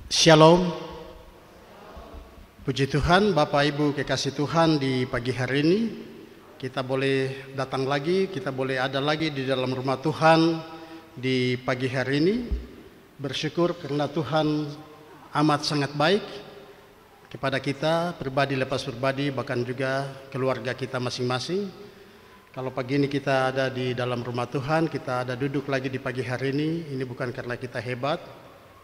Shalom. Puji Tuhan, Bapak Ibu kekasih Tuhan, di pagi hari ini kita boleh datang lagi, kita boleh ada lagi di dalam rumah Tuhan di pagi hari ini. Bersyukur karena Tuhan amat sangat baik kepada kita, pribadi lepas pribadi, bahkan juga keluarga kita masing-masing. Kalau pagi ini kita ada di dalam rumah Tuhan, kita ada duduk lagi di pagi hari ini bukan karena kita hebat,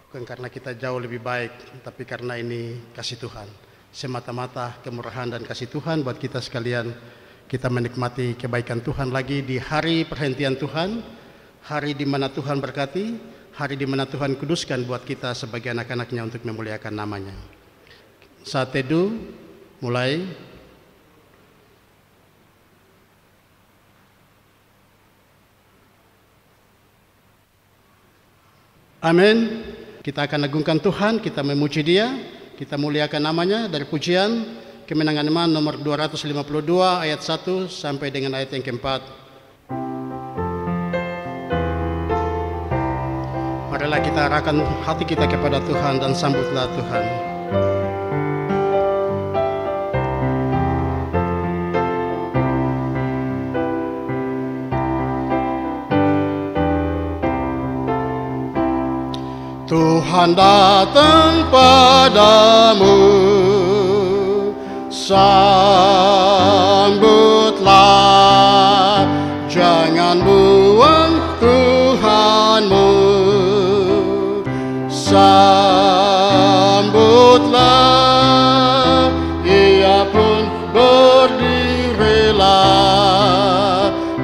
bukan karena kita jauh lebih baik, tapi karena ini kasih Tuhan. Semata-mata kemurahan dan kasih Tuhan buat kita sekalian. Kita menikmati kebaikan Tuhan lagi di hari perhentian Tuhan, hari di mana Tuhan berkati, hari di mana Tuhan kuduskan buat kita sebagai anak-anaknya untuk memuliakan namanya. Saat teduh mulai. Amin. Kita akan agungkan Tuhan, kita memuji Dia, kita muliakan namanya dari pujian Kemenangan Iman nomor 252 ayat 1 sampai dengan ayat yang keempat. Marilah kita arahkan hati kita kepada Tuhan dan sambutlah Tuhan. Tuhan datang padamu, sambutlah, jangan buang Tuhanmu, sambutlah, Ia pun berdirilah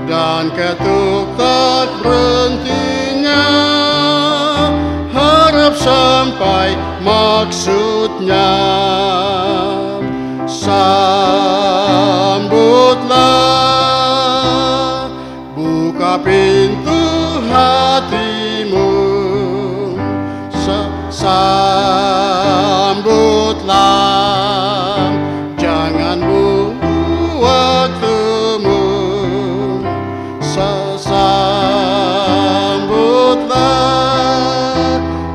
dan ketuk tak berhentinya, sampai maksudnya. Sambutlah, buka pintu hatimu, sambutlah, jangan buang waktumu, sambutlah,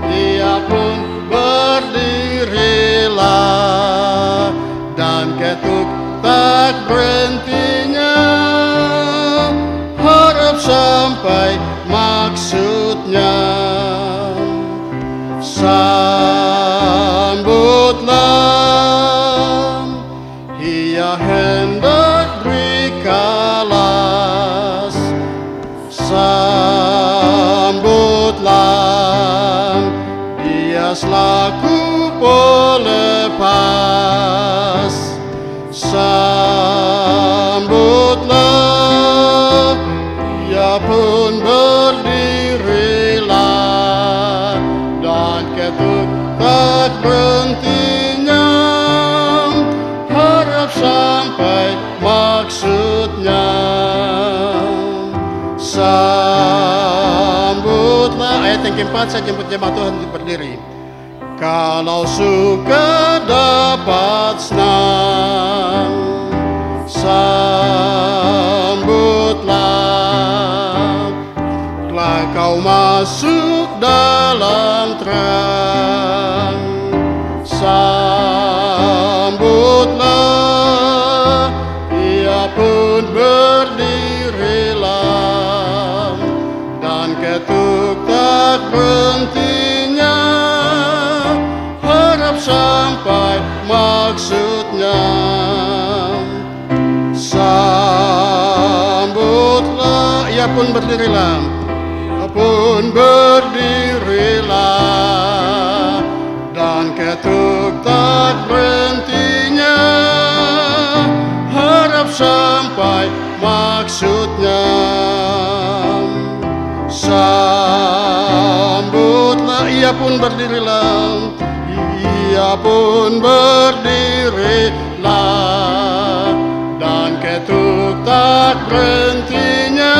Ia pun berdirilah dan ketuk tak berhentinya, harap sampai maksudnya. Sambutlah, Ia hendak beri kalas, sambutlah, Dia selaku pelepas, sambutlah, Ia pun berdirilah dan ketuk tak berhentinya, harap sampai maksudnya. Sambutlah, ayat yang keempat, saya jemput jemaat Tuhan untuk berdiri. Kalau suka dapat senang, sambutlah, telah kau masuk dalam terang, sambutlah, Ia pun berdirilah dan ketuk tak berhentinya, harap sampai maksudnya. Sambutlah, Ia pun berdirilah, Ia pun berdirilah dan ketuk tak berhentinya, harap sampai maksudnya. Sambutlah, Ia pun berdirilah, Ia pun berdirilah dan ketuk tak berhentinya,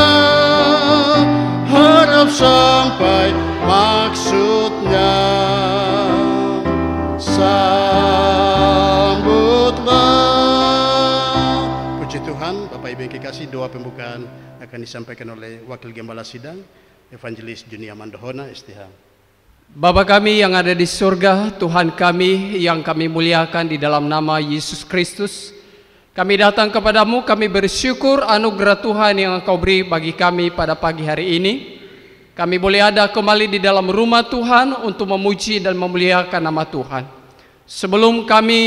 harap sampai maksudnya. Sambutlah. Puji Tuhan, Bapak Ibu yang kekasih, doa pembukaan akan disampaikan oleh Wakil Gembala Sidang, Evangelis Junia Mandohona, STH. Bapa kami yang ada di surga, Tuhan kami yang kami muliakan di dalam nama Yesus Kristus, kami datang kepadamu, kami bersyukur anugerah Tuhan yang Engkau beri bagi kami pada pagi hari ini. Kami boleh ada kembali di dalam rumah Tuhan untuk memuji dan memuliakan nama Tuhan. Sebelum kami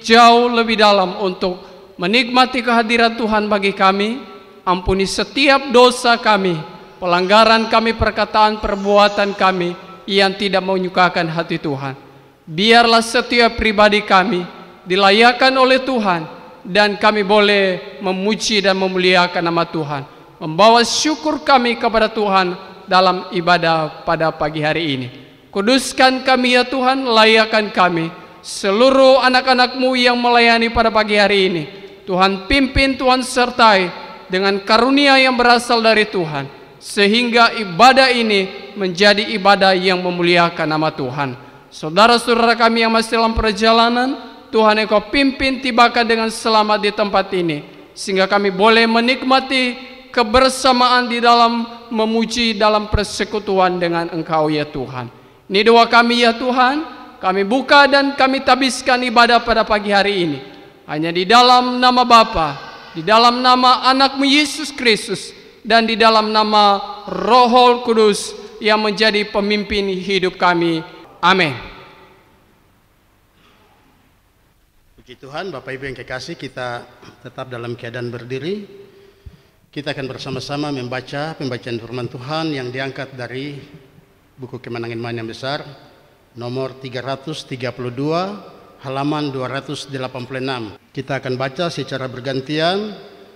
jauh lebih dalam untuk menikmati kehadiran Tuhan bagi kami, ampuni setiap dosa kami, pelanggaran kami, perkataan, perbuatan kami yang tidak menyukakan hati Tuhan. Biarlah setiap pribadi kami dilayakan oleh Tuhan, dan kami boleh memuji dan memuliakan nama Tuhan, membawa syukur kami kepada Tuhan dalam ibadah pada pagi hari ini. Kuduskan kami ya Tuhan, layakan kami, seluruh anak-anak-Mu yang melayani pada pagi hari ini. Tuhan pimpin, Tuhan sertai dengan karunia yang berasal dari Tuhan, sehingga ibadah ini menjadi ibadah yang memuliakan nama Tuhan. Saudara-saudara kami yang masih dalam perjalanan, Tuhan Engkau pimpin tibakan dengan selamat di tempat ini, sehingga kami boleh menikmati kebersamaan di dalam memuji dalam persekutuan dengan Engkau ya Tuhan. Ini doa kami ya Tuhan, kami buka dan kami tabiskan ibadah pada pagi hari ini hanya di dalam nama Bapa, di dalam nama anak-Mu Yesus Kristus, dan di dalam nama Roh Kudus yang menjadi pemimpin hidup kami. Amin. Puji Tuhan, Bapak Ibu yang kekasih, kita tetap dalam keadaan berdiri. Kita akan bersama-sama membaca pembacaan firman Tuhan yang diangkat dari buku Kemenangan Iman yang Besar, nomor 332, halaman 286. Kita akan baca secara bergantian.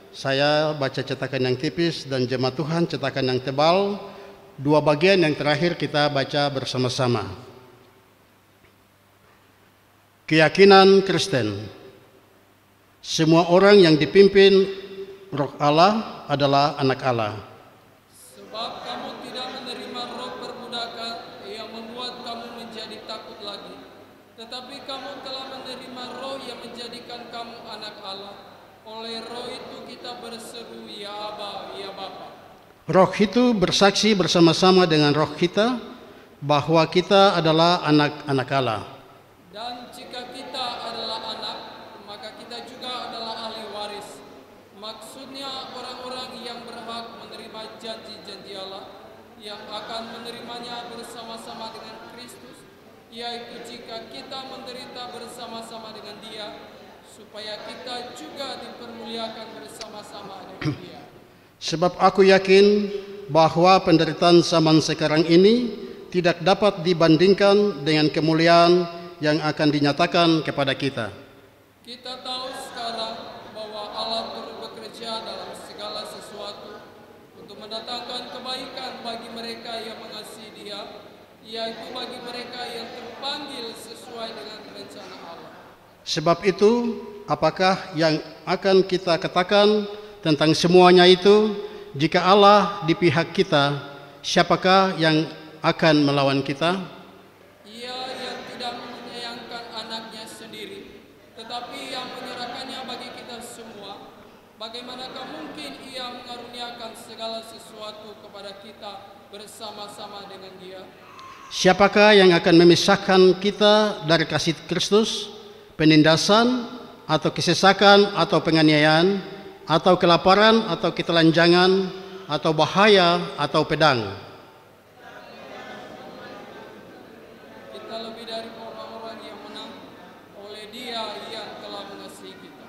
Saya baca cetakan yang tipis dan jemaat Tuhan cetakan yang tebal. Dua bagian yang terakhir kita baca bersama-sama. Keyakinan Kristen. Semua orang yang dipimpin Roh Allah adalah anak Allah. Sebab kamu tidak menerima roh perbudakan yang membuat kamu menjadi takut lagi, tetapi kamu telah menerima roh yang menjadikan kamu anak Allah. Oleh roh itu kita berseru, ya Aba, ya Bapa. Roh itu bersaksi bersama-sama dengan roh kita bahwa kita adalah anak-anak Allah. Dan jika kita adalah anak, maka kita juga adalah ahli waris. Maksudnya orang-orang yang berhak menerima janji-janji Allah, yang akan menerimanya bersama-sama dengan Kristus, yaitu jika kita menderita bersama-sama dengan Dia, supaya kita juga dipermuliakan bersama-sama dengan Dia. Sebab aku yakin bahwa penderitaan zaman sekarang ini tidak dapat dibandingkan dengan kemuliaan yang akan dinyatakan kepada kita. Kita tahu sekarang bahwa Allah turut bekerja dalam segala sesuatu untuk mendatangkan kebaikan bagi mereka yang mengasihi Dia, yaitu bagi mereka yang terpanggil sesuai dengan rencana Allah. Sebab itu, apakah yang akan kita katakan tentang semuanya itu? Jika Allah di pihak kita, siapakah yang akan melawan kita? Ia yang tidak menyayangkan anaknya sendiri, tetapi yang menyerahkannya bagi kita semua, bagaimanakah mungkin Ia mengaruniakan segala sesuatu kepada kita bersama-sama dengan Dia? Siapakah yang akan memisahkan kita dari kasih Kristus? Penindasan atau kesesakan atau penganiayaan, atau kelaparan, atau ketelanjangan, atau bahaya, atau pedang. Kita lebih dari orang-orang yang menang oleh Dia yang telah mengasihi kita.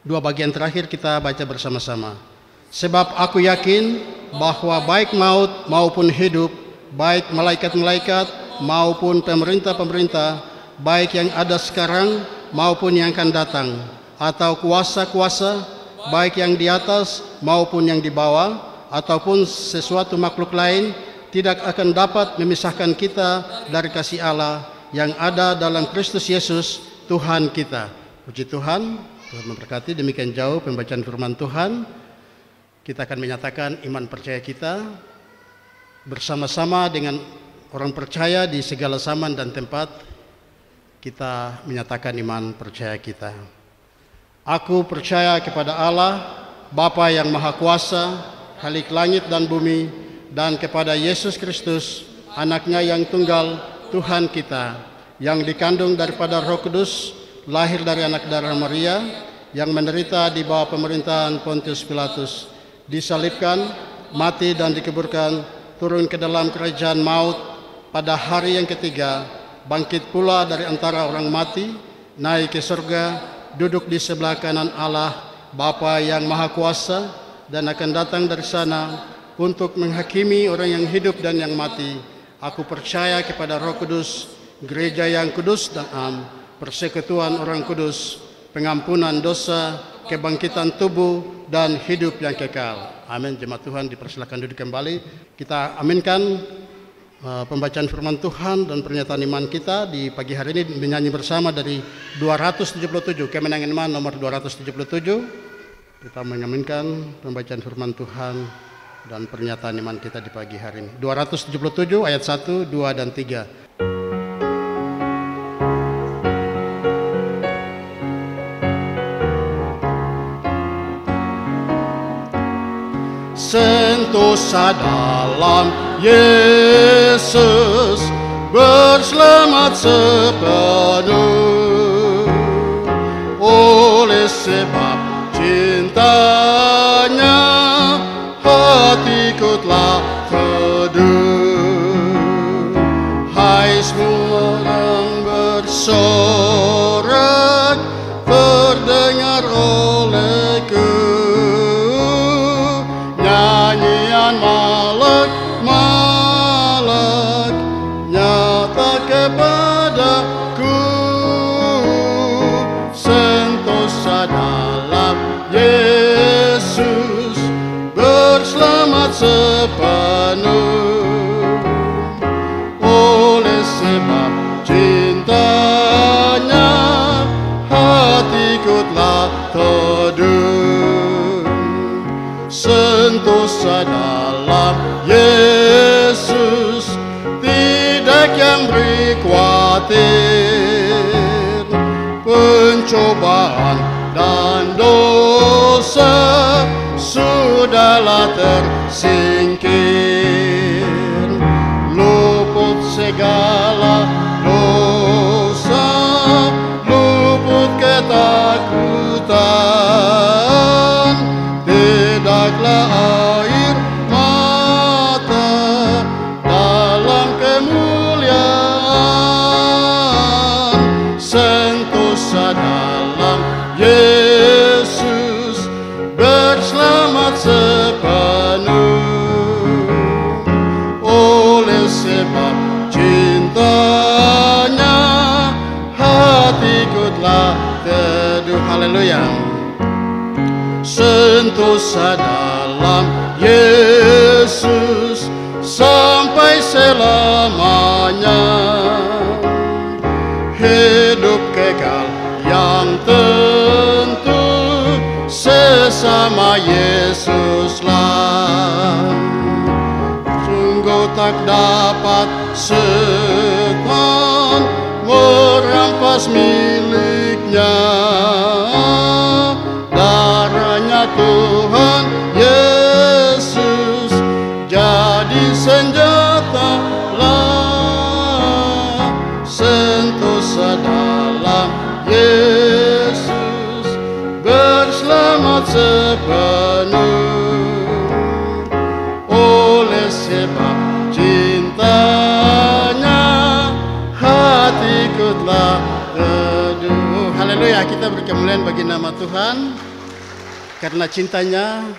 Dua bagian terakhir kita baca bersama-sama. Sebab aku yakin bahwa baik maut maupun hidup, baik malaikat-malaikat maupun pemerintah-pemerintah, baik yang ada sekarang maupun yang akan datang, atau kuasa-kuasa, baik yang di atas maupun yang di bawah, ataupun sesuatu makhluk lain, tidak akan dapat memisahkan kita dari kasih Allah yang ada dalam Kristus Yesus Tuhan kita. Puji Tuhan, Tuhan memberkati. Demikian jauh pembacaan firman Tuhan. Kita akan menyatakan iman percaya kita bersama-sama dengan orang percaya di segala zaman dan tempat. Kita menyatakan iman percaya kita. Aku percaya kepada Allah, Bapa yang Maha Kuasa, Khalik langit dan bumi, dan kepada Yesus Kristus, anaknya yang tunggal, Tuhan kita yang dikandung daripada Roh Kudus, lahir dari anak darah Maria, yang menderita di bawah pemerintahan Pontius Pilatus, disalibkan, mati dan dikuburkan, turun ke dalam kerajaan maut, pada hari yang ketiga bangkit pula dari antara orang mati, naik ke surga, duduk di sebelah kanan Allah Bapa yang Maha Kuasa, dan akan datang dari sana untuk menghakimi orang yang hidup dan yang mati. Aku percaya kepada Roh Kudus, gereja yang kudus dan am, persekutuan orang kudus, pengampunan dosa, kebangkitan tubuh, dan hidup yang kekal. Amin. Jemaat Tuhan dipersilakan duduk kembali. Kita aminkan pembacaan firman Tuhan dan pernyataan iman kita di pagi hari ini menyanyi bersama dari 277, Kemenangan Iman nomor 277. Kita mengaminkan pembacaan firman Tuhan dan pernyataan iman kita di pagi hari ini. 277 ayat 1, 2, dan 3. Sentosa dalam Yesus, berselamat sepenuh, oleh sebab cintanya hatiku telah teduh. Hai semua yang bersorak, terdengar olehku nyanyian malak-malak nyata kepadaku. Sentosa dalam Yesus, berselamat sepenuh, oleh sebab cintanya hatiku telah teduh. Sentosa dalam Yesus, tidak yang beri khawatir, pencobaan dan dosa sudahlah tersingkir, luput segala dosa, luput ketakutan, tidaklah air mata dalam kemuliaan. Sentosa dalam Yesus, berselamat sepenuh, oleh sebab cintanya hatiku telah teduh. Haleluya. Sentosa dalam Yesus sampai selamanya, hidup kekal yang tentu sesama Yesuslah. Sungguh tak dapat setan merampas miliknya, darahnya Tuhan Yesus jadi senjata lah. Sentosa dalam Yesus, berselamat sepenuh, oleh sebab cintanya hatiku telah teduh. Haleluya. Kita beri kemuliaan bagi nama Tuhan. Karena cintanya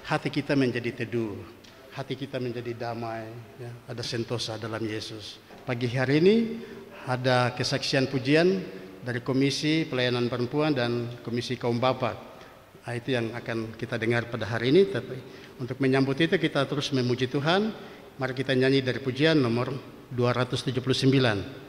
hati kita menjadi teduh, hati kita menjadi damai, ya. Ada sentosa dalam Yesus. Pagi hari ini ada kesaksian pujian dari Komisi Pelayanan Perempuan dan Komisi Kaum Bapak. Nah, itu yang akan kita dengar pada hari ini. Tapi untuk menyambut itu kita terus memuji Tuhan. Mari kita nyanyi dari pujian nomor 279.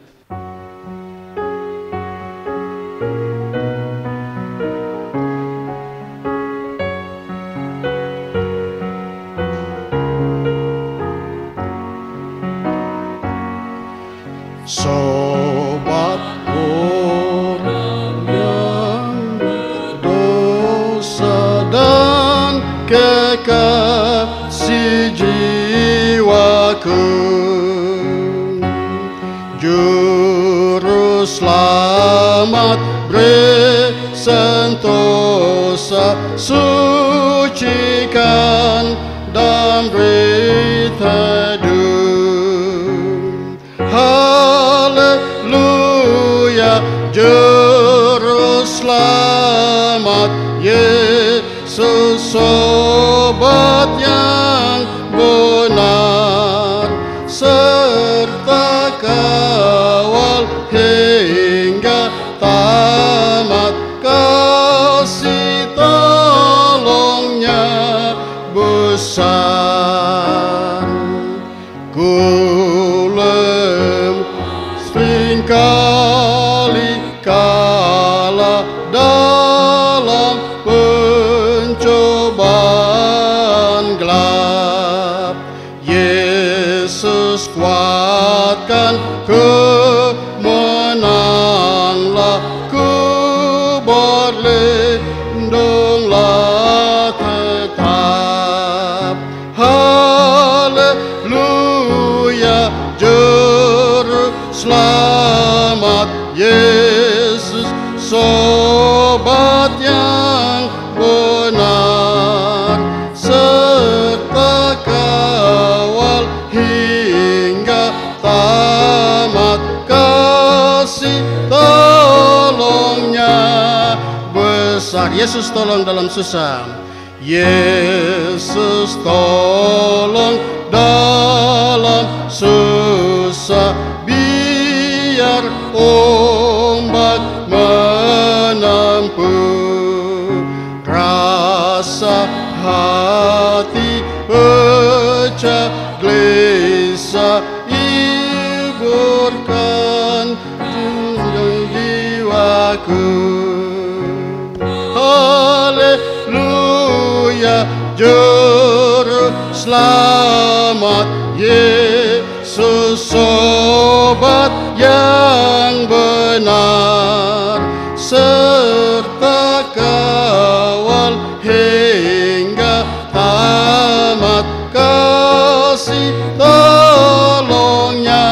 Sobat orang yang berdosa dan kekasih jiwaku, selamat beri sentosa, sucikan dan beri teduh. Haleluya, Juru Selamat Yesus, sobat yang benar, serta kawal hingga tamat, kasih tolongnya besar. Kulem seringkali kalah dalam pencobaan gelap, Yesus kuatkan kemenanglah, ku berlindunglah tetap. Haleluya, Juru Selamat Yesus, sobat yang benar, serta kawal hingga tamat, kasih tolongnya besar. Yesus tolong dalam susah, Yesus tolong dalam susah, biar ombak menempuh, rasa hati pecah gelisah, hiburkan jiwaku. Haleluya, Juru Selamat Yesus, sobat yang benar, serta kawal hingga tamat, kasih tolongnya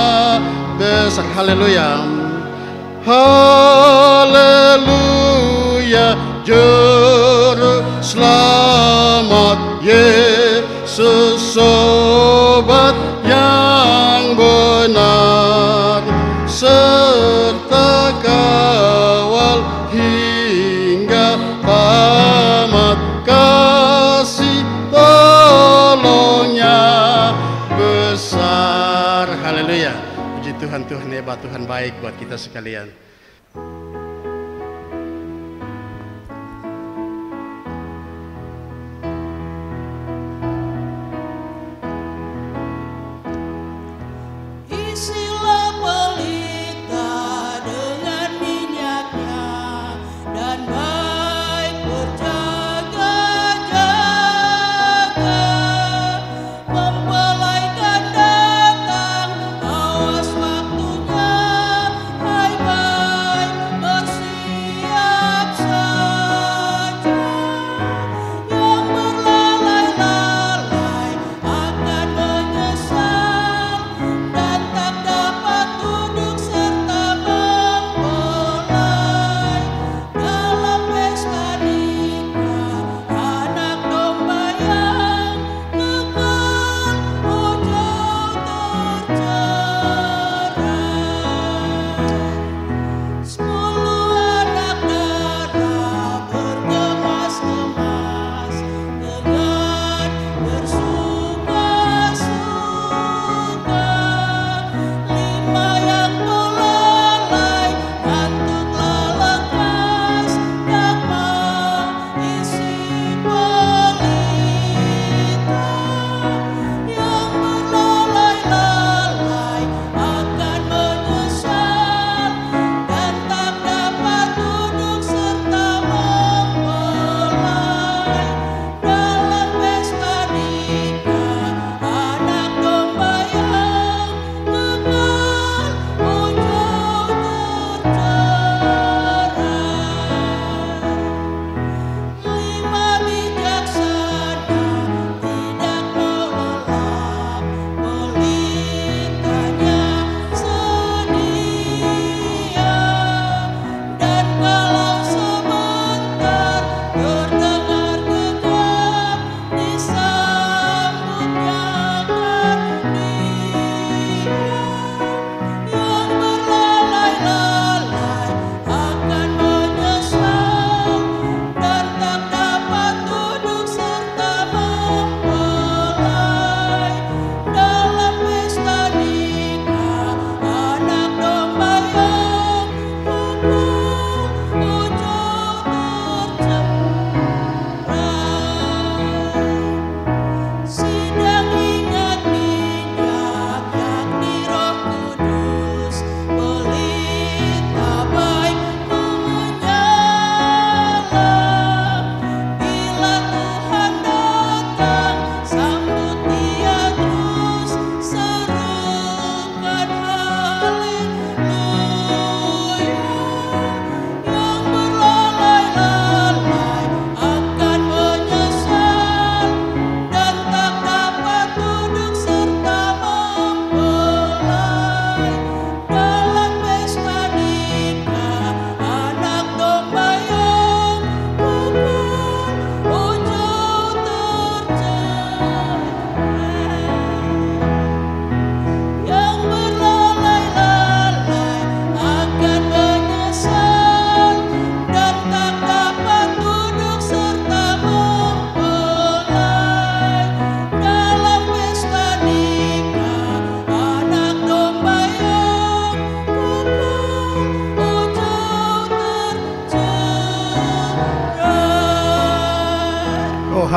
besar. Haleluya, haleluya, Juru Selamat Yesus, sobat yang benar, serta kawal hingga tamat, kasih tolongnya besar. Haleluya, puji Tuhan, Tuhan hebat, Tuhan baik buat kita sekalian. Mempelai kan datang, awas waktunya, hai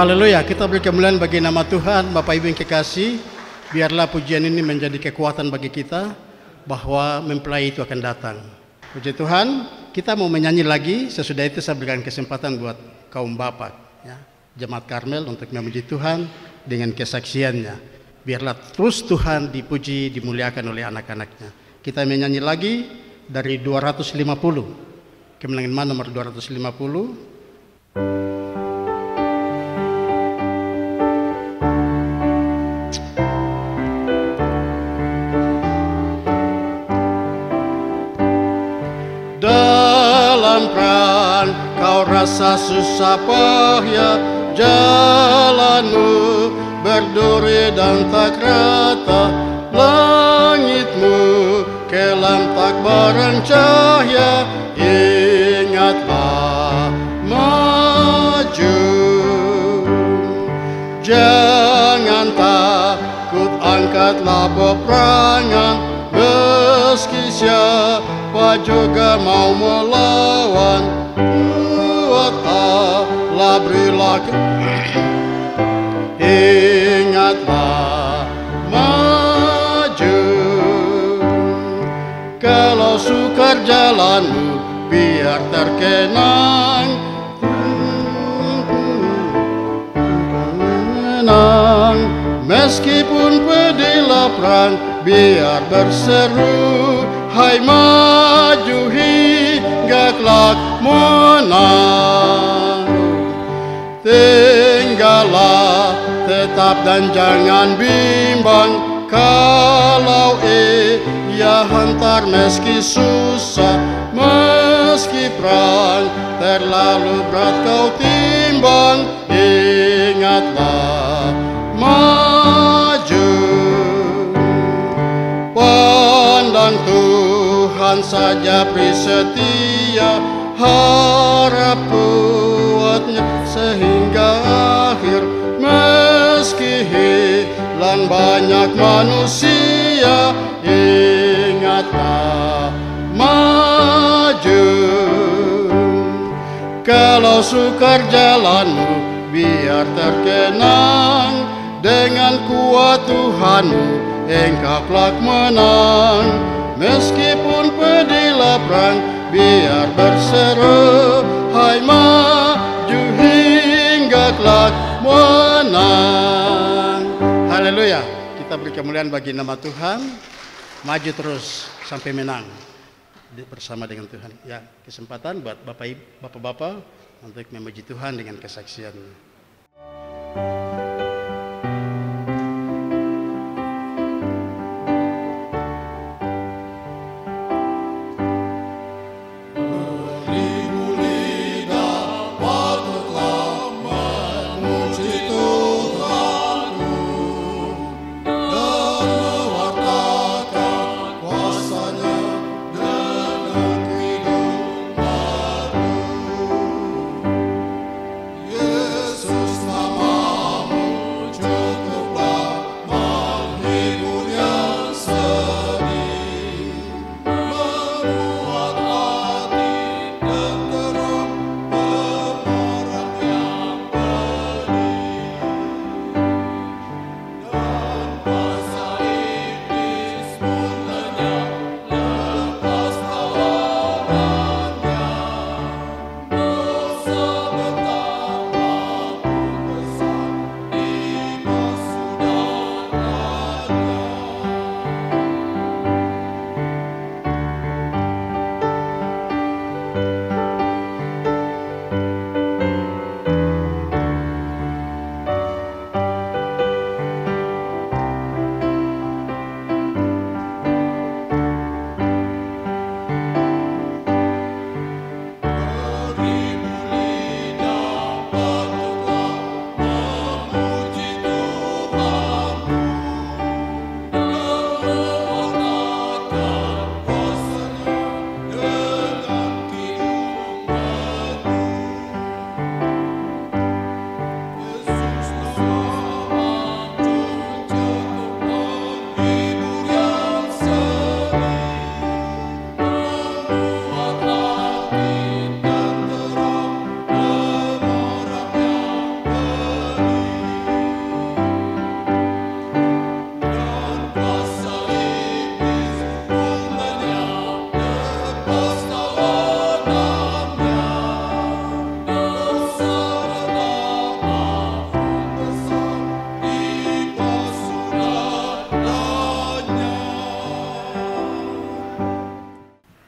Haleluya, kita beri kemuliaan bagi nama Tuhan. Bapak Ibu yang kekasih, biarlah pujian ini menjadi kekuatan bagi kita bahwa mempelai itu akan datang. Puji Tuhan, kita mau menyanyi lagi. Sesudah itu saya berikan kesempatan buat kaum bapak, ya, Jemaat Karmel untuk memuji Tuhan dengan kesaksiannya. Biarlah terus Tuhan dipuji, dimuliakan oleh anak-anaknya. Kita menyanyi lagi dari 250. Kemenangan mana nomor 250? Dalam peran kau rasa susah payah, jalanmu berduri dan tak rata, langitmu kelam tak barang cahaya. Ingatlah maju, jangan takut, angkatlah peperangan, meski siapa juga mau melawan. Buat Allah berilah ingatlah maju. Kalau sukar jalanmu biar terkenang, meskipun pedihlah perang biar berseru, hai maju hingga kelak menang. Tinggallah tetap dan jangan bimbang, kalau ia hantar meski susah, meski perang terlalu berat kau timbang. Ingatlah maju, pandang Tuhan saja beri setia, harap kuatnya sehingga akhir. Meski hilang banyak manusia, ingatlah maju. Kalau sukar jalanmu biar terkenang, dengan kuat Tuhanmu engkau kelak menang. Meskipun pedihlah perang biar berseru, hai maju hingga kelak menang. Haleluya, kita beri kemuliaan bagi nama Tuhan. Maju terus sampai menang bersama dengan Tuhan. Ya, kesempatan buat bapak-bapak untuk memuji Tuhan dengan kesaksiannya. Yesus namamu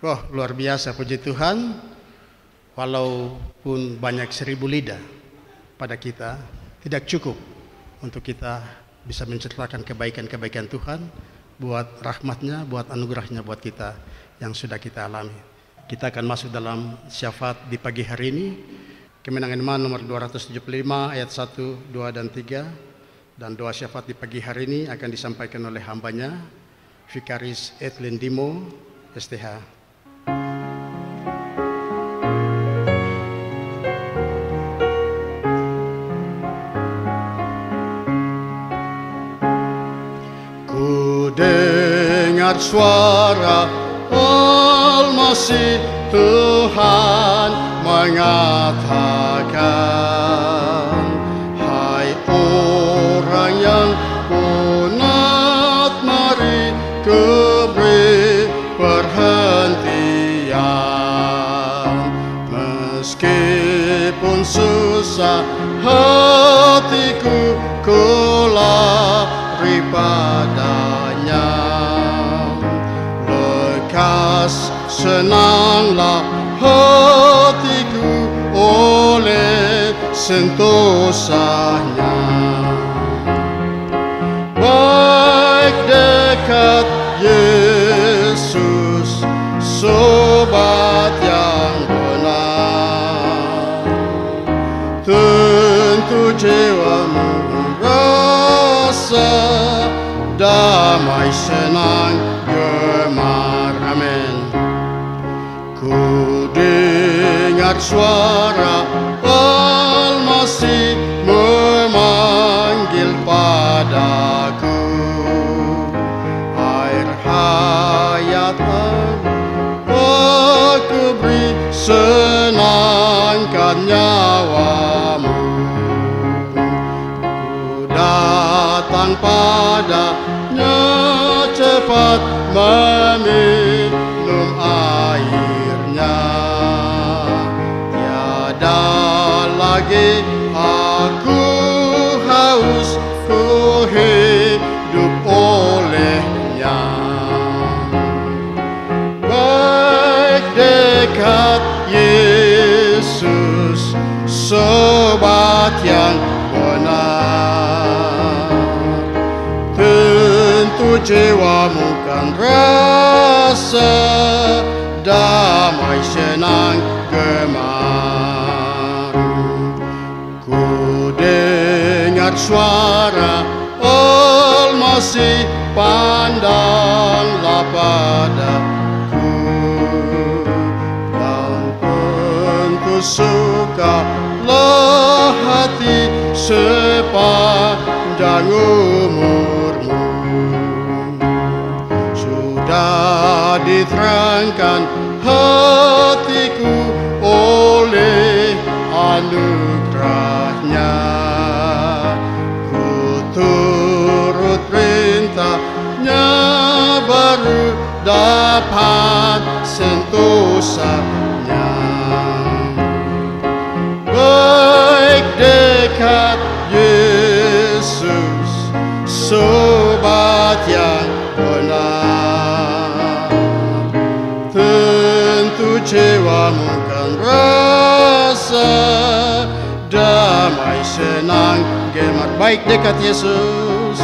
Wah, luar biasa, puji Tuhan. Walaupun banyak 1000 lidah pada kita, tidak cukup untuk kita bisa menceritakan kebaikan-kebaikan Tuhan, buat rahmatnya, buat anugerahnya buat kita yang sudah kita alami. Kita akan masuk dalam syafaat di pagi hari ini. Kemenangan iman nomor 275 ayat 1, 2, dan 3. Dan doa syafaat di pagi hari ini akan disampaikan oleh hambanya, Vikaris Edlin Dimo, STH. Ku dengar suara Almasih Tuhan mengatakan, hai orang yang punat, mari ku beri perhentian. Meskipun susah hatiku, ku lari padanya. Lekas senanglah hatiku oleh sentuhannya. Baik dekat Yesus, sobat yang benar, tentu jiwamu rasa damai, senang, gemar. Amin. Ku dengar suara Almasih memanggil padaku, air hayat aku beri, senangkan nyawamu. Ku datang padanya, cepat meminum airnya. Tiada lagi aku haus, ku hidup olehnya. Baik dekat Yesus, sobat yang benar, tentu jiwamu kan rasa damai, senang, gemar. Ku dengar suara Almasih, pandanglah padaku, dan tentu sukalah hati sepanjang umurmu. Sudah diterangkan hatiku oleh anugerahnya. Ku turut perintahnya, baru dapat sentuhannya. Baik dekat Yesus, sobat yang benar, tentu jiwamu kan rasa damai, senang, gemar. Baik dekat Yesus,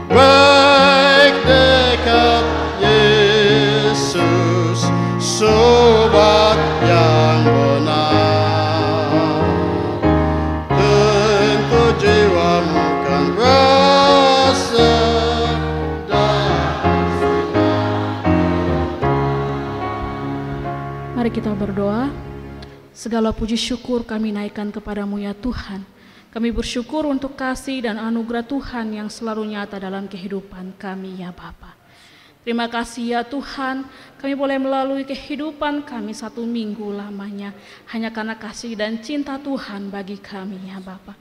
baik dekat Yesus, sobat yang benar, tentu jiwamu kan rasa damai, senang. Mari kita berdoa. Segala puji syukur kami naikkan kepadamu ya Tuhan. Kami bersyukur untuk kasih dan anugerah Tuhan yang selalu nyata dalam kehidupan kami ya Bapa. Terima kasih ya Tuhan, kami boleh melalui kehidupan kami 1 minggu lamanya hanya karena kasih dan cinta Tuhan bagi kami ya Bapa.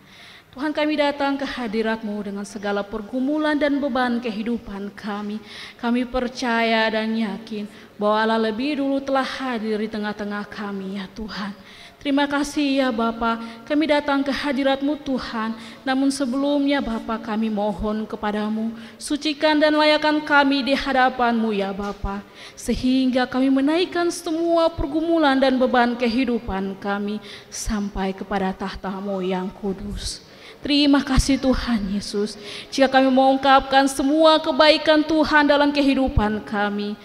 Tuhan, kami datang ke hadirat-Mu dengan segala pergumulan dan beban kehidupan kami. Kami percaya dan yakin bahwa Allah lebih dulu telah hadir di tengah-tengah kami ya Tuhan. Terima kasih ya Bapa, kami datang ke hadirat-Mu Tuhan. Namun sebelumnya Bapa, kami mohon kepadamu, sucikan dan layakan kami di hadapan-Mu ya Bapa, sehingga kami menaikkan semua pergumulan dan beban kehidupan kami sampai kepada tahta-Mu yang kudus. Terima kasih Tuhan Yesus, jika kami mengungkapkan semua kebaikan Tuhan dalam kehidupan kami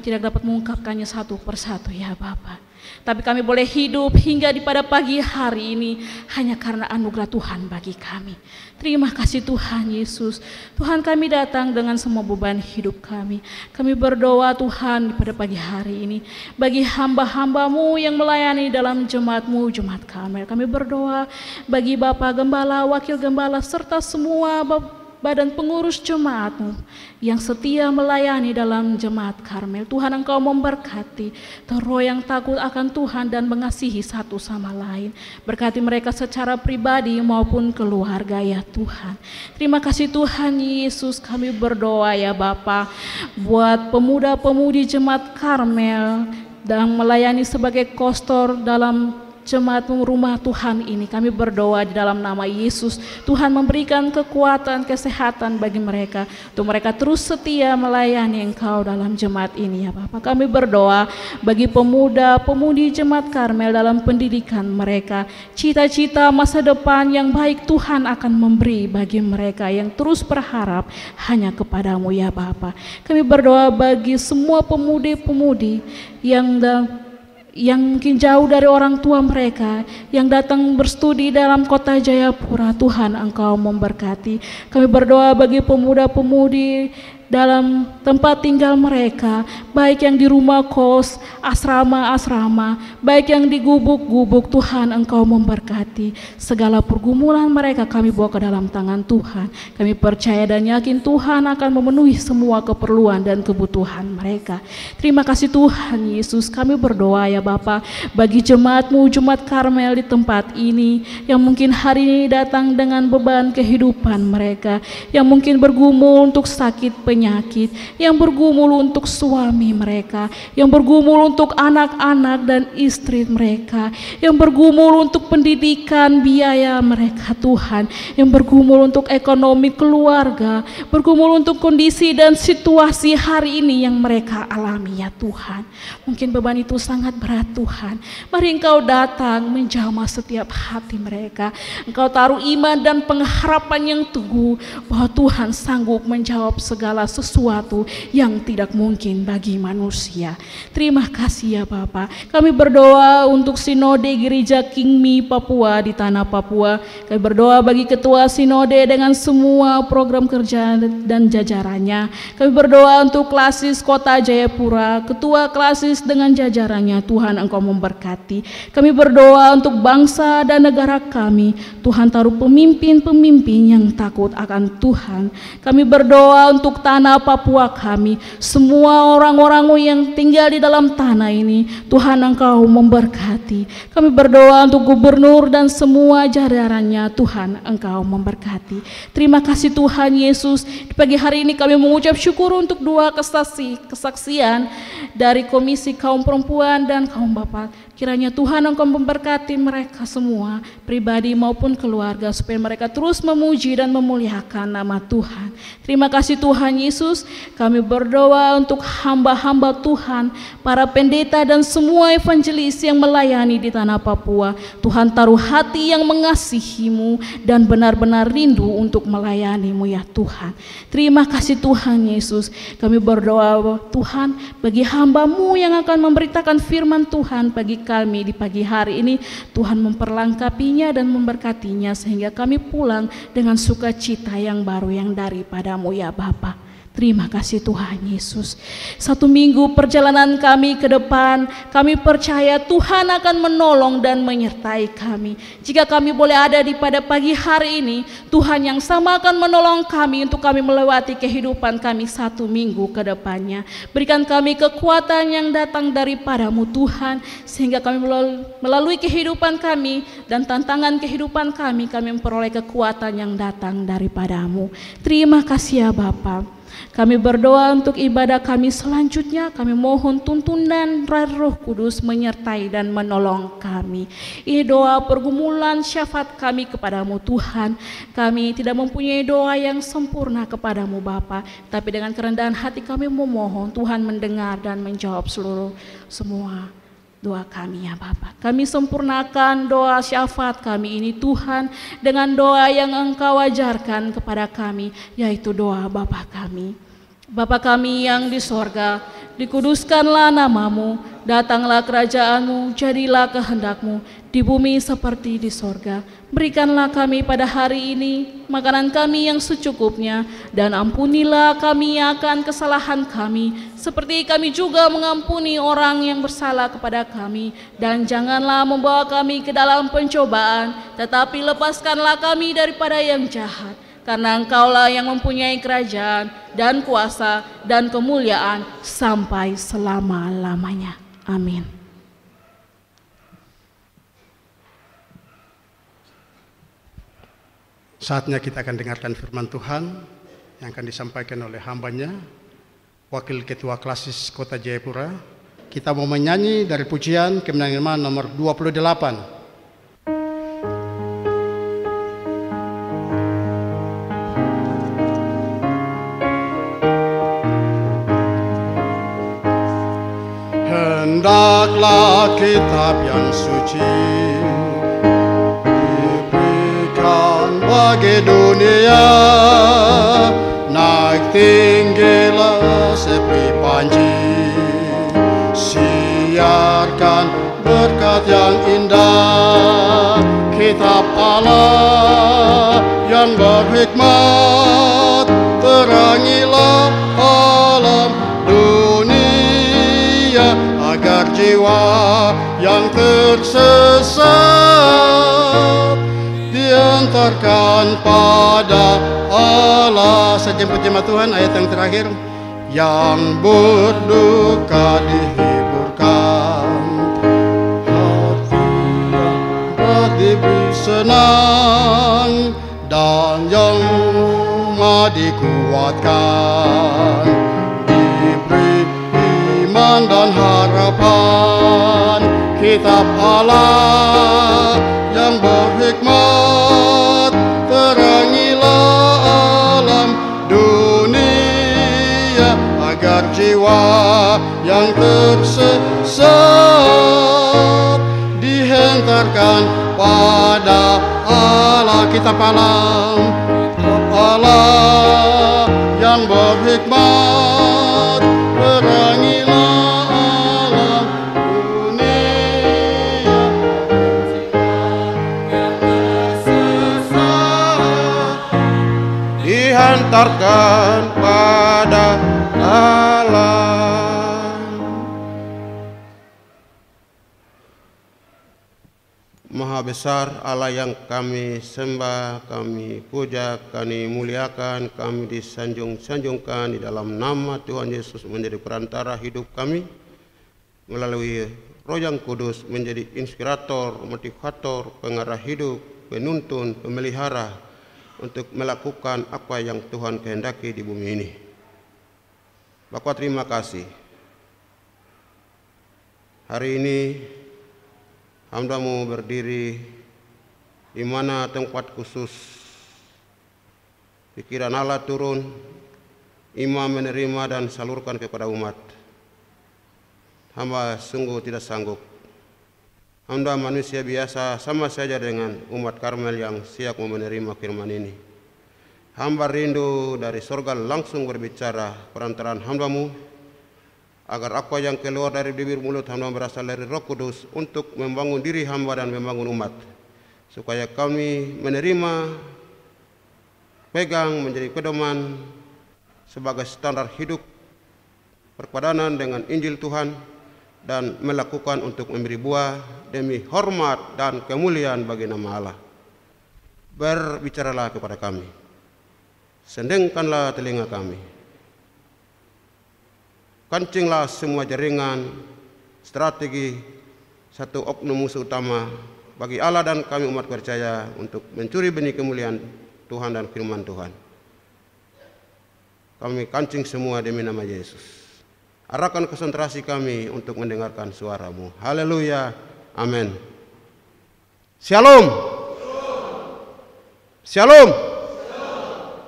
tidak dapat mengungkapkannya satu persatu ya Bapa. Tapi kami boleh hidup hingga pada pagi hari ini hanya karena anugerah Tuhan bagi kami. Terima kasih Tuhan Yesus. Tuhan, kami datang dengan semua beban hidup kami. Kami berdoa Tuhan pada pagi hari ini bagi hamba-hamba-Mu yang melayani dalam jemaat-Mu, Jemaat Karmel. Kami berdoa bagi Bapak Gembala, Wakil Gembala, serta semua badan pengurus jemaat-Mu yang setia melayani dalam Jemaat Karmel. Tuhan, Engkau memberkati roh yang takut akan Tuhan dan mengasihi satu sama lain. Berkati mereka secara pribadi maupun keluarga ya Tuhan. Terima kasih Tuhan Yesus, kami berdoa ya Bapa buat pemuda-pemudi Jemaat Karmel dan melayani sebagai kostor dalam Jemaat Rumah Tuhan ini. Kami berdoa di dalam nama Yesus, Tuhan memberikan kekuatan, kesehatan bagi mereka, untuk mereka terus setia melayani Engkau dalam jemaat ini ya Bapak. Kami berdoa bagi pemuda-pemudi Jemaat Karmel dalam pendidikan mereka, cita-cita masa depan yang baik Tuhan akan memberi bagi mereka yang terus berharap hanya kepadamu ya Bapak. Kami berdoa bagi semua pemudi-pemudi yang mungkin jauh dari orang tua mereka, yang datang berstudi dalam kota Jayapura. Tuhan, Engkau memberkati. Kami berdoa bagi pemuda-pemudi dalam tempat tinggal mereka, baik yang di rumah kos, asrama-asrama, baik yang di gubuk-gubuk. Tuhan, Engkau memberkati. Segala pergumulan mereka kami bawa ke dalam tangan Tuhan. Kami percaya dan yakin Tuhan akan memenuhi semua keperluan dan kebutuhan mereka. Terima kasih Tuhan Yesus. Kami berdoa ya Bapa bagi jemaat-Mu, Jemaat Karmel di tempat ini, yang mungkin hari ini datang dengan beban kehidupan mereka, yang mungkin bergumul untuk sakit penyakit, yang bergumul untuk suami mereka, yang bergumul untuk anak-anak dan istri mereka, yang bergumul untuk pendidikan biaya mereka Tuhan, yang bergumul untuk ekonomi keluarga, bergumul untuk kondisi dan situasi hari ini yang mereka alami ya Tuhan. Mungkin beban itu sangat berat Tuhan. Mari Engkau datang menjamah setiap hati mereka. Engkau taruh iman dan pengharapan yang teguh bahwa Tuhan sanggup menjawab segala sesuatu yang tidak mungkin bagi manusia. Terima kasih ya Bapa. Kami berdoa untuk Sinode Gereja Kingmi Papua di tanah Papua. Kami berdoa bagi Ketua Sinode dengan semua program kerja dan jajarannya. Kami berdoa untuk Klasis Kota Jayapura, Ketua Klasis dengan jajarannya. Tuhan, Engkau memberkati. Kami berdoa untuk bangsa dan negara kami. Tuhan, taruh pemimpin-pemimpin yang takut akan Tuhan. Kami berdoa untuk tanah Papua kami, semua orang-orang yang tinggal di dalam tanah ini. Tuhan, Engkau memberkati. Kami berdoa untuk gubernur dan semua jajarannya. Tuhan, Engkau memberkati. Terima kasih Tuhan Yesus. Di pagi hari ini kami mengucap syukur untuk dua kesaksian dari Komisi Kaum Perempuan dan Kaum Bapak. Kiranya Tuhan Engkau memberkati mereka semua, pribadi maupun keluarga, supaya mereka terus memuji dan memuliakan nama Tuhan. Terima kasih Tuhan Yesus. Kami berdoa untuk hamba-hamba Tuhan, para pendeta dan semua evangelis yang melayani di tanah Papua. Tuhan, taruh hati yang mengasihi-Mu dan benar-benar rindu untuk melayani-Mu ya Tuhan. Terima kasih Tuhan Yesus. Kami berdoa Tuhan bagi hamba-Mu yang akan memberitakan firman Tuhan bagi kami di pagi hari ini. Tuhan memperlengkapinya dan memberkatinya sehingga kami pulang dengan sukacita yang baru yang daripada-Mu ya Bapa. Terima kasih Tuhan Yesus. 1 minggu perjalanan kami ke depan, kami percaya Tuhan akan menolong dan menyertai kami. Jika kami boleh ada pada pagi hari ini, Tuhan yang sama akan menolong kami untuk kami melewati kehidupan kami 1 minggu ke depannya. Berikan kami kekuatan yang datang daripadamu Tuhan, sehingga kami melalui kehidupan kami dan tantangan kehidupan kami memperoleh kekuatan yang datang daripadamu. Terima kasih ya Bapa. Kami berdoa untuk ibadah kami selanjutnya. Kami mohon tuntunan Roh Kudus menyertai dan menolong kami. Ini doa pergumulan syafaat kami kepadamu Tuhan. Kami tidak mempunyai doa yang sempurna kepadamu Bapa, tapi dengan kerendahan hati kami memohon Tuhan mendengar dan menjawab semua doa kami ya Bapa. Kami sempurnakan doa syafaat kami ini Tuhan dengan doa yang Engkau ajarkan kepada kami, yaitu doa Bapa kami. Bapa kami yang di sorga, dikuduskanlah namamu, datanglah kerajaanmu, jadilah kehendakmu di bumi seperti di sorga. Berikanlah kami pada hari ini makanan kami yang secukupnya, dan ampunilah kami akan kesalahan kami, seperti kami juga mengampuni orang yang bersalah kepada kami. Dan janganlah membawa kami ke dalam pencobaan, tetapi lepaskanlah kami daripada yang jahat. Karena Engkaulah yang mempunyai kerajaan dan kuasa dan kemuliaan sampai selama-lamanya. Amin. Saatnya kita akan dengarkan firman Tuhan yang akan disampaikan oleh hambanya, Wakil Ketua Klasis Kota Jayapura. Kita mau menyanyi dari pujian kemenangan nomor 28. Hendaklah kitab yang suci diberikan bagi dunia, naik tinggilah seperti panji, siarkan berkat yang indah, kitab Allah yang berhikmat, terangilah alam dunia, agar jiwa yang tersesat diantarkan pada Allah. Sejemaat Tuhan, ayat yang terakhir, yang berduka dihiburkan, hati yang berdiberi senang, dan yang lemah dikuatkan, diberi iman dan harapan, kitab Allah yang berhikmat, terangilah alam dunia, agar jiwa yang tersesat dihantarkan pada Allah. Kitab Allah yang berhikmat, terangilah alam dunia, yang tersesat dihantarkan pada Allah. Maha besar Allah yang kami sembah, kami puja, kami muliakan, kami disanjung-sanjungkan di dalam nama Tuhan Yesus menjadi perantara hidup kami, melalui Roh yang Kudus menjadi inspirator, motivator, pengarah hidup, penuntun, pemelihara untuk melakukan apa yang Tuhan kehendaki di bumi ini. Bapa, terima kasih. Hari ini hamba-Mu berdiri di mana tempat khusus pikiran Allah turun, imam menerima dan salurkan kepada umat. Hamba sungguh tidak sanggup. Hamba manusia biasa, sama saja dengan umat Karmel yang siap menerima firman ini. Hamba rindu dari sorga langsung berbicara perantaraan hamba-Mu, agar apa yang keluar dari bibir mulut hamba berasal dari Roh Kudus untuk membangun diri hamba dan membangun umat, supaya kami menerima, pegang, menjadi pedoman, sebagai standar hidup berpadanan dengan Injil Tuhan dan melakukan untuk memberi buah demi hormat dan kemuliaan bagi nama Allah. Berbicaralah kepada kami, sendengkanlah telinga kami, kancinglah semua jaringan, strategi satu oknum musuh utama bagi Allah dan kami umat percaya untuk mencuri benih kemuliaan Tuhan dan firman Tuhan. Kami kancing semua demi nama Yesus. Arahkan konsentrasi kami untuk mendengarkan suara-Mu. Haleluya. Amin. Shalom. Shalom.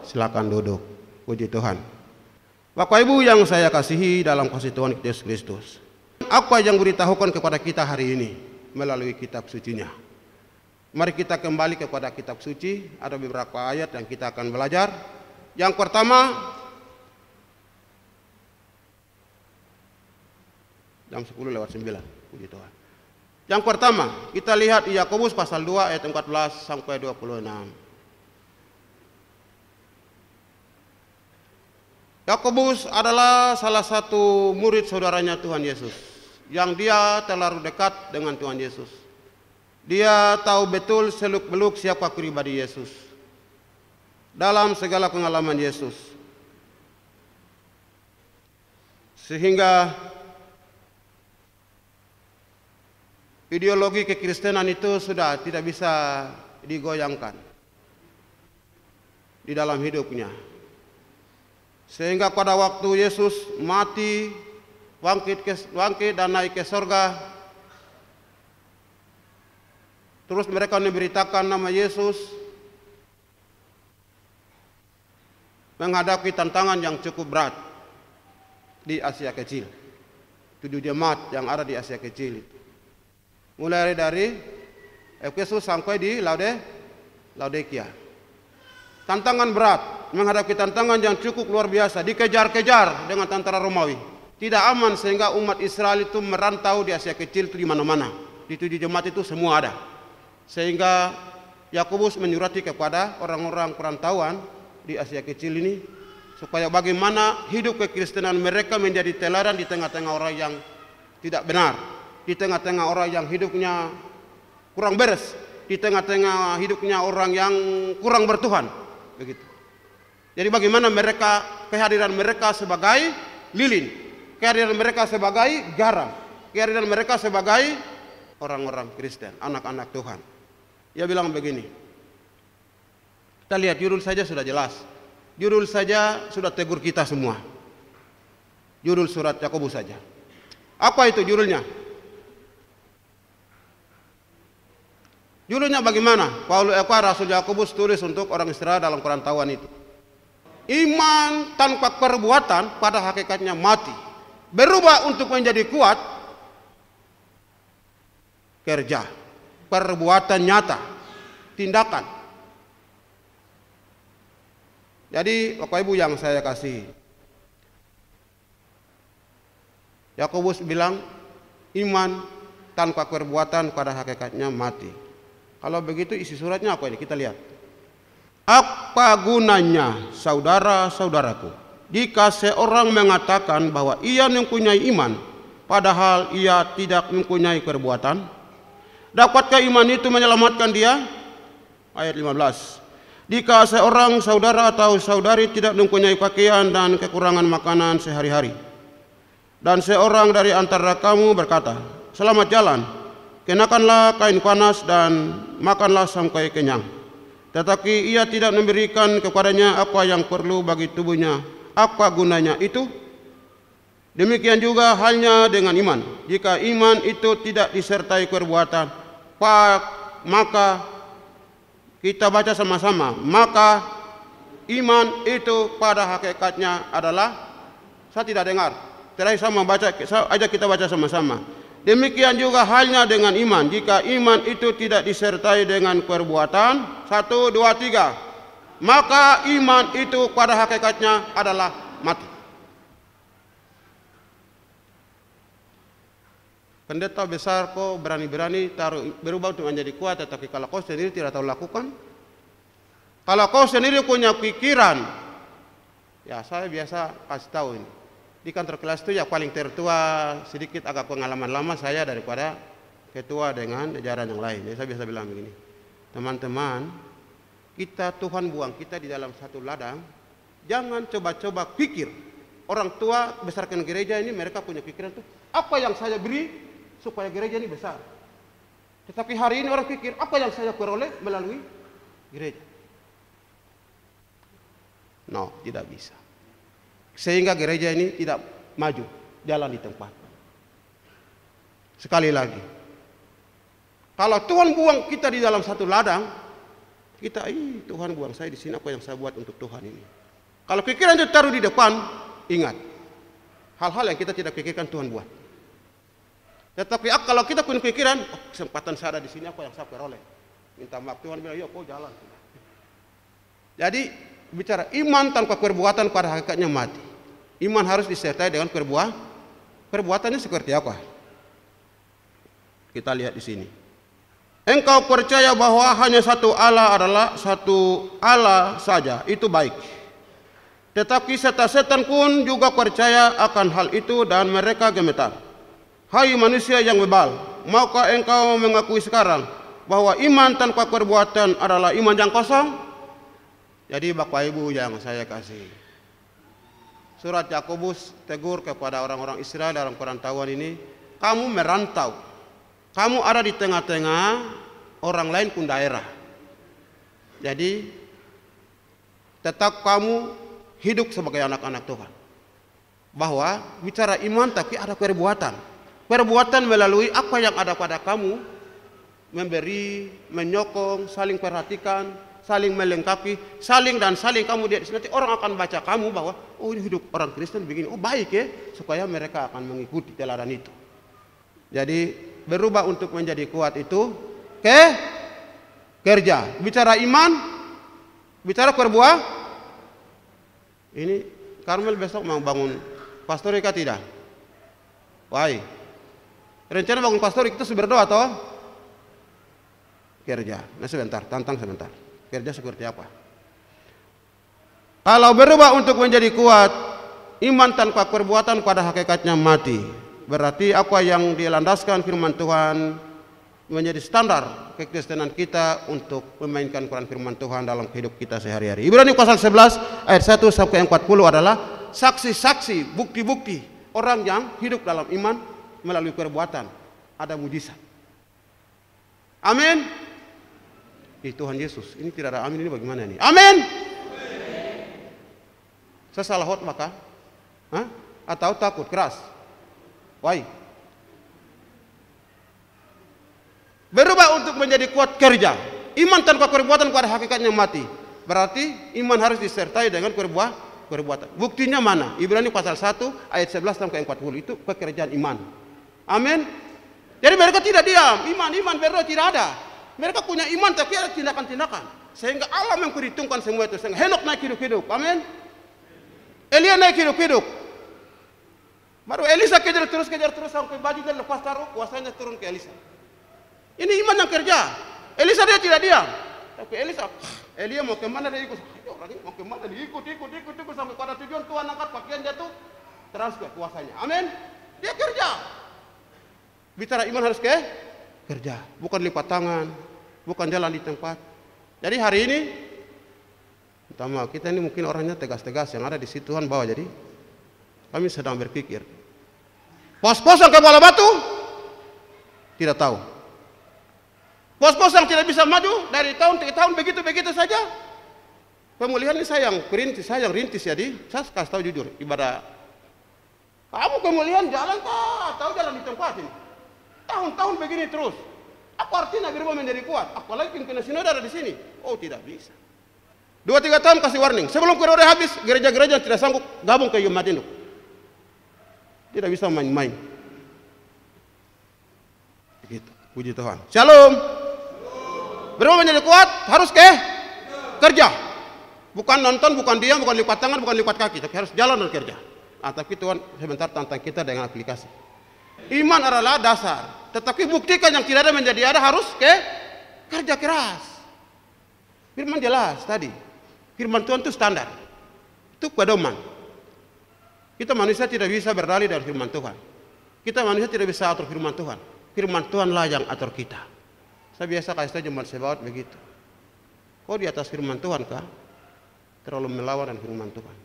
Silakan duduk. Puji Tuhan. Bapak Ibu yang saya kasihi dalam kasih Tuhan Yesus Kristus, apa yang diberitahukan kepada kita hari ini melalui kitab sucinya? Mari kita kembali kepada kitab suci. Ada beberapa ayat yang kita akan belajar. Yang pertama, jam 10:09. Puji Tuhan. Yang pertama, kita lihat Yakobus pasal 2 ayat 14 sampai 26. Yakobus adalah salah satu murid saudaranya Tuhan Yesus, yang dia terlalu dekat dengan Tuhan Yesus. Dia tahu betul seluk-beluk siapa pribadi Yesus dalam segala pengalaman Yesus, sehingga ideologi kekristenan itu sudah tidak bisa digoyangkan di dalam hidupnya. Sehingga pada waktu Yesus mati, bangkit dan naik ke sorga, terus mereka memberitakan nama Yesus, menghadapi tantangan yang cukup berat di Asia Kecil. 7 jemaat yang ada di Asia Kecil itu, mulai dari Efesus sampai di Laodikia. Tantangan berat, menghadapi tantangan yang cukup luar biasa, dikejar-kejar dengan tentara Romawi. Tidak aman sehingga umat Israel itu merantau di Asia Kecil itu di mana-mana. Di 7 jemaat itu semua ada. Sehingga Yakobus menyurati kepada orang-orang perantauan di Asia Kecil ini, supaya bagaimana hidup kekristenan mereka menjadi teladan di tengah-tengah orang yang tidak benar, di tengah-tengah orang yang hidupnya kurang beres, di tengah-tengah hidupnya orang yang kurang bertuhan, begitu. Jadi bagaimana mereka, kehadiran mereka sebagai lilin, kehadiran mereka sebagai garam, kehadiran mereka sebagai orang-orang Kristen, anak-anak Tuhan. Dia bilang begini, kita lihat judul saja sudah jelas, judul saja sudah tegur kita semua. Judul surat Yakobus saja. Apa itu judulnya? Judulnya bagaimana? Rasul Yakobus tulis untuk orang Israel dalam perantauan itu. Iman tanpa perbuatan pada hakikatnya mati. Berubah untuk menjadi kuat, kerja, perbuatan nyata, tindakan. Jadi Bapak Ibu yang saya kasih, Yakobus bilang iman tanpa perbuatan pada hakikatnya mati. Kalau begitu isi suratnya apa ini? Kita lihat. Apa gunanya saudara-saudaraku jika seorang mengatakan bahwa ia mempunyai iman padahal ia tidak mempunyai perbuatan? Dapatkah iman itu menyelamatkan dia? Ayat 15. Jika seorang saudara atau saudari tidak mempunyai pakaian dan kekurangan makanan sehari-hari, dan seorang dari antara kamu berkata, "Selamat jalan, kenakanlah kain panas dan makanlah sampai kenyang," tetapi ia tidak memberikan kepadanya apa yang perlu bagi tubuhnya, apa gunanya itu? Demikian juga halnya dengan iman. Jika iman itu tidak disertai perbuatan, maka kita baca sama-sama, maka iman itu pada hakikatnya adalah, saya tidak dengar, terakhir sama baca, ajak kita baca sama-sama. Demikian juga halnya dengan iman. Jika iman itu tidak disertai dengan perbuatan, 1, 2, 3, maka iman itu pada hakikatnya adalah mati. Pendeta besar kok berani-berani berubah untuk menjadi kuat, tetapi kalau kau sendiri tidak tahu lakukan, kalau kau sendiri punya pikiran Ya, saya biasa kasih tahu ini. Di kantor kelas itu ya paling tertua, sedikit agak pengalaman lama saya daripada ketua dengan jajaran yang lain. Jadi saya biasa bilang begini, teman-teman, kita Tuhan buang kita di dalam satu ladang, jangan coba-coba pikir. Orang tua besarkan gereja ini, mereka punya pikiran tuh, apa yang saya beri supaya gereja ini besar. Tetapi hari ini orang pikir, apa yang saya peroleh melalui gereja. No, tidak bisa. Sehingga gereja ini tidak maju, jalan di tempat. Sekali lagi, kalau Tuhan buang kita di dalam satu ladang, kita, Tuhan buang saya di sini, apa yang saya buat untuk Tuhan ini. Kalau pikiran itu taruh di depan, ingat, hal-hal yang kita tidak pikirkan Tuhan buat. Tetapi kalau kita punya pikiran, kesempatan saya ada di sini, apa yang saya peroleh. Minta maaf, Tuhan bilang, yuk kau jalan. Jadi, bicara iman tanpa perbuatan pada hakikatnya mati. Iman harus disertai dengan perbuatannya seperti apa? Kita lihat di sini. Engkau percaya bahwa hanya satu Allah adalah satu Allah saja, itu baik. Tetapi setan-setan pun juga percaya akan hal itu dan mereka gemetar. Hai manusia yang bebal, maukah engkau mengakui sekarang bahwa iman tanpa perbuatan adalah iman yang kosong? Jadi Bapak Ibu yang saya kasih, surat Yakobus tegur kepada orang-orang Israel dalam perantauan ini, kamu merantau, kamu ada di tengah-tengah orang lain pun daerah. Jadi tetap kamu hidup sebagai anak-anak Tuhan. Bahwa bicara iman tapi ada perbuatan. Perbuatan melalui apa yang ada pada kamu, memberi, menyokong, saling perhatikan, saling melengkapi, saling kamu di sini. Nanti orang akan baca kamu bahwa oh ini hidup orang Kristen begini, oh baik ya, supaya mereka akan mengikuti teladan itu. Jadi berubah untuk menjadi kuat itu kerja. Bicara iman, bicara perbuatan. Ini Karmel besok mau bangun pastorika tidak? Why? Rencana bangun pastorik itu berdoa atau kerja? Nah sebentar, tantang sebentar. Kerja seperti apa? Kalau berubah untuk menjadi kuat, iman tanpa perbuatan pada hakikatnya mati. Berarti apa yang dilandaskan firman Tuhan menjadi standar kekristenan kita untuk memainkan peran firman Tuhan dalam hidup kita sehari-hari. Ibrani pasal 11 ayat 1 sampai 40 adalah saksi-saksi, bukti-bukti orang yang hidup dalam iman melalui perbuatan. Ada mujizat. Amin. Tuhan Yesus, ini tidak ada amin, ini bagaimana nih? Amin. Saya salah hot maka? Atau takut keras? Why? Berubah untuk menjadi kuat kerja. Iman tanpa perbuatan pada hakikatnya mati. Berarti iman harus disertai dengan perbuatan. Buktinya mana? Ibrani pasal 1 ayat 11 sampai 40 itu pekerjaan iman. Amin. Jadi mereka tidak diam. Iman berdoa tidak ada. Mereka punya iman tapi ada tindakan-tindakan. Sehingga Allah memperhitungkan semua itu. Sehingga Henok naik hidup-hidup. Amin. Elia naik hidup-hidup. Baru Elisa kejar terus sampai baju dia lepas taruh, kuasanya turun ke Elisa. Ini iman yang kerja. Elisa dia tidak diam. Tapi Elia mau kemana dia ikut. Ayo orang ini mau kemana dia ikut sampai pada tujuan Tuhan angkat pakaian dia tuh transfer kuasanya. Amin. Dia kerja. Bicara iman harus kerja, bukan lipat tangan, bukan jalan di tempat. Jadi hari ini, pertama kita ini mungkin orangnya tegas-tegas yang ada di situ Tuhan bawa. Jadi kami sedang berpikir, pos-pos yang kepala batu tidak tahu, pos-pos yang tidak bisa maju dari tahun ke tahun begitu saja. Pemulihan ini saya yang rintis jadi saya kasih tahu jujur, ibadah kamu pemulihan jalan tahu jalan di tempat ini. Tahun-tahun begini terus. Apa artinya berubah menjadi kuat? Apalagi pimpinan sinode ada di sini. Oh tidak bisa. 2-3 tahun kasih warning. Sebelum periode habis, gereja-gereja tidak sanggup gabung ke Yumat Induk. Tidak bisa main-main. Begitu. Puji Tuhan. Shalom. Berubah menjadi kuat harus kerja. Bukan nonton, bukan diam, bukan lipat tangan, bukan lipat kaki, tapi harus jalan dan kerja. Tapi Tuhan sebentar tantang kita dengan aplikasi. Iman adalah dasar, tetapi buktikan yang tidak ada menjadi ada harus kerja keras. Firman jelas tadi. Firman Tuhan itu standar. Itu pedoman. Kita manusia tidak bisa berdalih dari firman Tuhan. Kita manusia tidak bisa atur firman Tuhan. Firman Tuhanlah yang atur kita. Saya biasa kasih tahu jemaat Sebaot begitu. Kau di atas firman Tuhan kah? Terlalu melawan dengan firman Tuhan.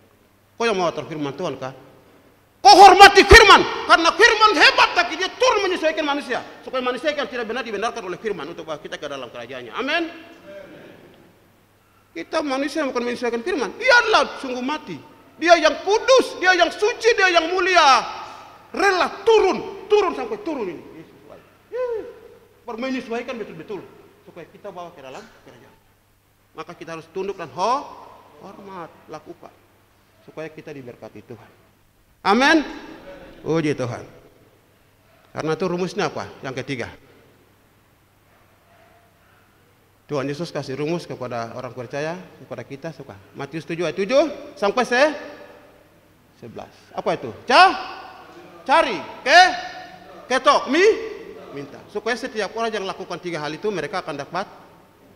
Kau yang mau atur firman Tuhan kah? Kau hormati firman, karena firman hebat, tapi dia turun menyesuaikan manusia, supaya manusia yang tidak benar dibenarkan oleh firman untuk bawa kita ke dalam kerajaannya. Amin. Kita manusia bukan menyesuaikan firman. Dia adalah sungguh mati. Dia yang kudus, dia yang suci, dia yang mulia. Rela turun sampai turun ini. Menyesuaikan betul-betul supaya kita bawa ke dalam kerajaan. Maka kita harus tunduk dan hormat, lakukan supaya kita diberkati Tuhan. Amin. Puji Tuhan. Karena itu rumusnya apa? Yang ketiga. Tuhan Yesus kasih rumus kepada orang percaya, kepada kita suka. Matius 7 ayat 7 sampai 11. Apa itu? Cari, ketok, minta. Supaya setiap orang yang lakukan 3 hal itu mereka akan dapat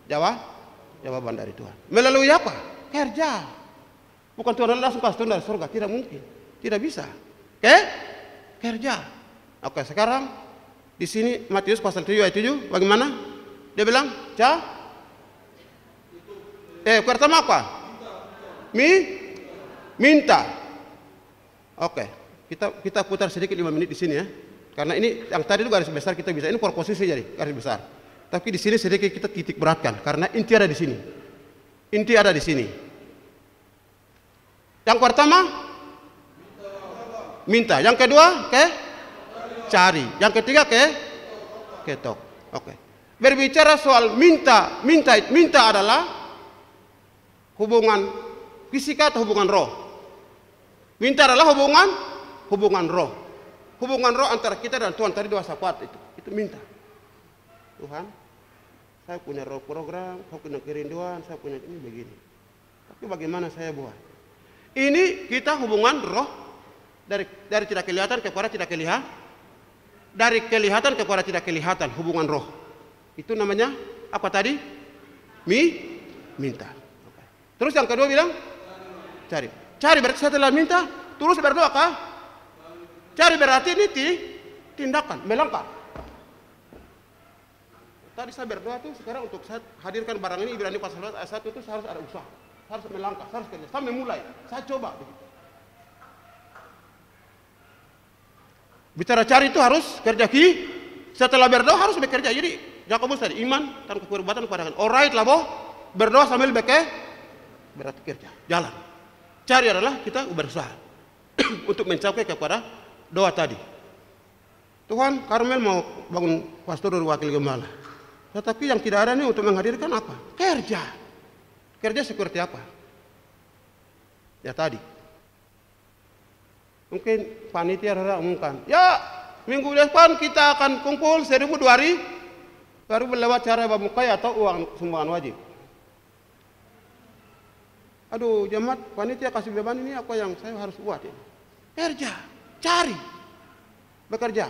jawaban dari Tuhan. Melalui apa? Kerja. Bukan Tuhan langsung kasih turun dari surga, tidak mungkin. Tidak bisa. Kerja. Oke, sekarang di sini Matius pasal 7 ayat 7 bagaimana? Dia bilang, pertama apa? Minta. Oke, kita putar sedikit 5 menit di sini ya. Karena ini yang tadi itu garis besar kita bisa. Ini proposisi jadi garis besar. Tapi di sini sedikit kita titik beratkan karena inti ada di sini. Inti ada di sini. Yang pertama minta, yang kedua cari, yang ketiga ketok. Oke. Berbicara soal minta adalah hubungan fisika atau hubungan roh. Minta adalah hubungan roh. Hubungan roh antara kita dan Tuhan. Tadi 2 sahabat itu minta. Tuhan, saya punya roh program, saya punya kerinduan, saya punya ini begini. Tapi bagaimana saya buat? Ini kita hubungan roh dari tidak kelihatan kepada tidak kelihatan. Dari kelihatan kepada tidak kelihatan, hubungan roh. Itu namanya apa tadi? Minta. Terus yang kedua bilang cari. Cari berarti setelah minta, terus berdoa kah? Cari berarti ini tindakan, melangkah. Tadi saya berdoa tuh, sekarang untuk saya hadirkan barang ini Ibrani pasal 1 ayat 1 itu saya harus ada usaha, harus melangkah, harus kerja. Saya memulai, saya coba. Bicara cari itu harus kerja setelah berdoa harus bekerja. Jadi Yakobus tadi iman tanpa perbuatan kepada alright lah boh. Berdoa sambil berarti kerja, jalan. Cari adalah kita berusaha untuk mencapai kepada doa tadi. Tuhan, Karmel mau bangun pastor dan wakil gembala. Tetapi yang tidak ada ini untuk menghadirkan apa? Kerja. Kerja seperti apa? Ya tadi. Mungkin panitia ada umumkan. Ya, minggu depan kita akan kumpul 1.000 2 hari. Baru lewat cara bamukai atau uang sumbangan wajib. Aduh, jemaat panitia kasih beban ini apa yang saya harus buat ini? Kerja, cari, bekerja.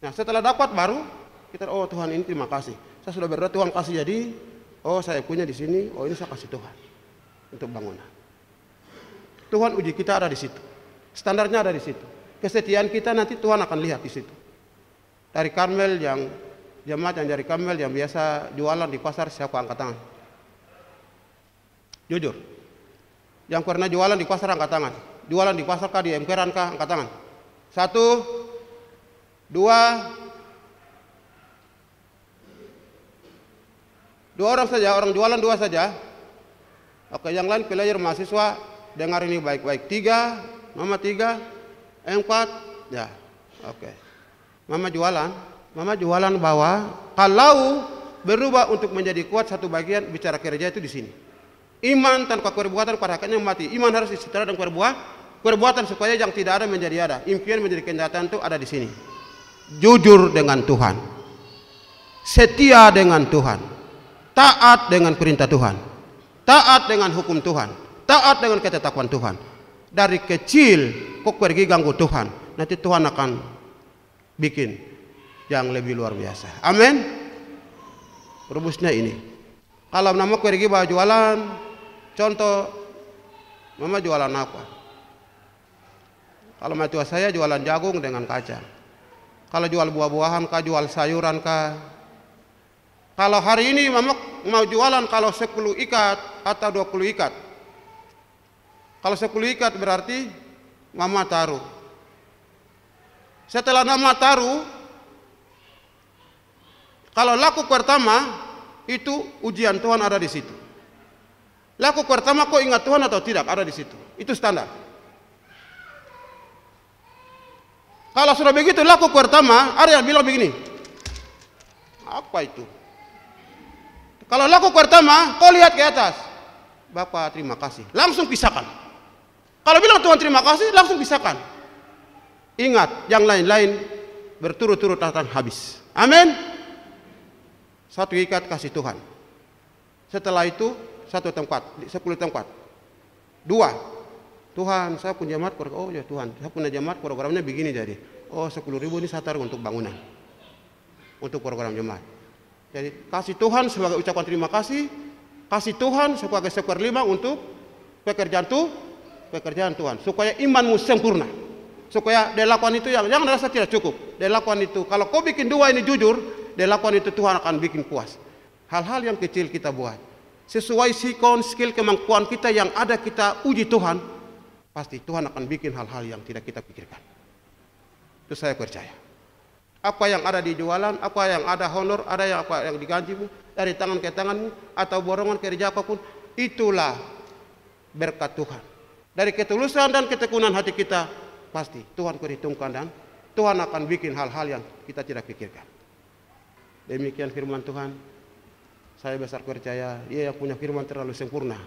Nah setelah dapat baru kita, oh Tuhan ini terima kasih. Saya sudah berdoa Tuhan kasih jadi, oh saya punya di sini, oh ini saya kasih Tuhan untuk bangunan. Tuhan uji kita ada di situ, standarnya ada di situ. Kesetiaan kita nanti Tuhan akan lihat di situ. Dari Karmel yang jemaat yang dari Karmel yang biasa jualan di pasar, siapa angkat tangan? Jujur. Yang pernah jualan di pasar angkat tangan. Jualan di pasar kah, di emperan kah, angkat tangan. 1, 2 orang saja, orang jualan 2 saja. Oke, yang lain pelajar mahasiswa dengar ini baik-baik. 3, Mama 3, 4, ya. Oke. Mama jualan bahwa kalau berubah untuk menjadi kuat satu bagian bicara kerja itu di sini. Iman tanpa perbuatan pada hakikatnya mati. Iman harus disertai dengan perbuatan supaya yang tidak ada menjadi ada. Impian menjadi kenyataan itu ada di sini. Jujur dengan Tuhan, setia dengan Tuhan, taat dengan perintah Tuhan, taat dengan hukum Tuhan, taat dengan ketetapan Tuhan. Dari kecil kok pergi ganggu Tuhan, nanti Tuhan akan bikin yang lebih luar biasa. Amin. Rumusnya ini. Kalau nama pergi bawa jualan, contoh Mama jualan apa? Kalau mertua saya jualan jagung dengan kacang. Kalau jual buah-buahan kah, jual sayuran kah. Kalau hari ini mama mau jualan kalau 10 ikat atau 20 ikat. Kalau 10 ikat berarti mama taruh. Setelah mama taruh, kalau laku pertama itu ujian Tuhan ada di situ. Laku pertama kau ingat Tuhan atau tidak ada di situ. Itu standar. Kalau sudah begitu laku pertama, ada yang bilang begini. Apa itu? Kalau laku pertama, kau lihat ke atas. Bapak terima kasih. Langsung pisahkan. Kalau bilang Tuhan terima kasih, langsung pisahkan. Ingat, yang lain-lain berturut-turut datang habis. Amin. 1 ikat kasih Tuhan. Setelah itu 1 tempat, 10 tempat. 2. Tuhan, saya punya jemaat, oh ya Tuhan, saya punya jemaat programnya begini jadi. Oh 10.000 ini saya taruh untuk bangunan. Untuk program jemaat. Jadi kasih Tuhan sebagai ucapan terima kasih. Kasih Tuhan sebagai 1/5 untuk pekerjaan Tuhan. Supaya imanmu sempurna. Supaya delapan itu yang rasa tidak cukup. Delapan itu, kalau kau bikin 2 ini jujur, delapan itu Tuhan akan bikin puas. Hal-hal yang kecil kita buat. Sesuai sikon, skill, kemampuan kita yang ada kita uji Tuhan. Pasti Tuhan akan bikin hal-hal yang tidak kita pikirkan. Itu saya percaya. Apa yang ada di jualan, apa yang ada honor, ada yang apa yang digajimu, dari tangan ke tanganmu, atau borongan kerja apapun, itulah berkat Tuhan. Dari ketulusan dan ketekunan hati kita, pasti Tuhan perhitungkan dan Tuhan akan bikin hal-hal yang kita tidak pikirkan. Demikian firman Tuhan. Saya besar percaya, Dia yang punya firman terlalu sempurna.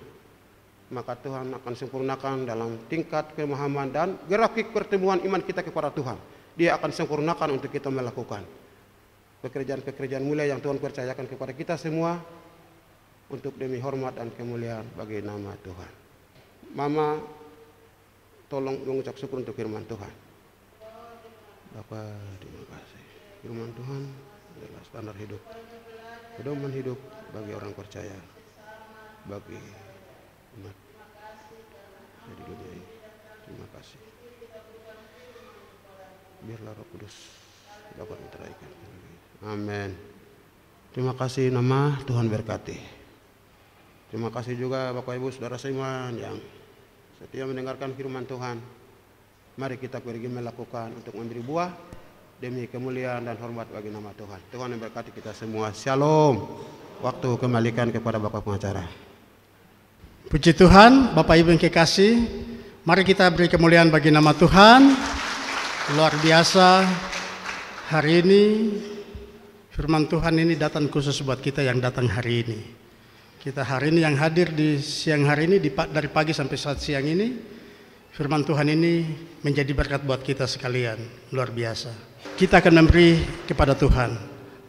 Maka Tuhan akan sempurnakan dalam tingkat pemahaman dan grafik pertemuan iman kita kepada Tuhan. Dia akan sempurnakan untuk kita melakukan pekerjaan-pekerjaan mulia yang Tuhan percayakan kepada kita semua untuk demi hormat dan kemuliaan bagi nama Tuhan. Mama, tolong mengucap syukur untuk firman Tuhan. Bapak, terima kasih. Firman Tuhan adalah standar hidup, pedoman hidup bagi orang percaya, bagi umat di dunia ini. Terima kasih. Biarlah Roh Kudus dapat menteraikan. Amin. Terima kasih nama Tuhan berkati. Terima kasih juga Bapak Ibu Saudara seiman yang setia mendengarkan firman Tuhan. Mari kita pergi melakukan untuk memberi buah demi kemuliaan dan hormat bagi nama Tuhan. Tuhan memberkati kita semua. Shalom. Waktu kembalikan kepada Bapak pengacara. Puji Tuhan, Bapak Ibu yang kekasih, mari kita beri kemuliaan bagi nama Tuhan. Luar biasa, hari ini firman Tuhan ini datang khusus buat kita yang datang hari ini. Kita hari ini yang hadir di siang hari ini, dari pagi sampai saat siang ini, firman Tuhan ini menjadi berkat buat kita sekalian, luar biasa. Kita akan memberi kepada Tuhan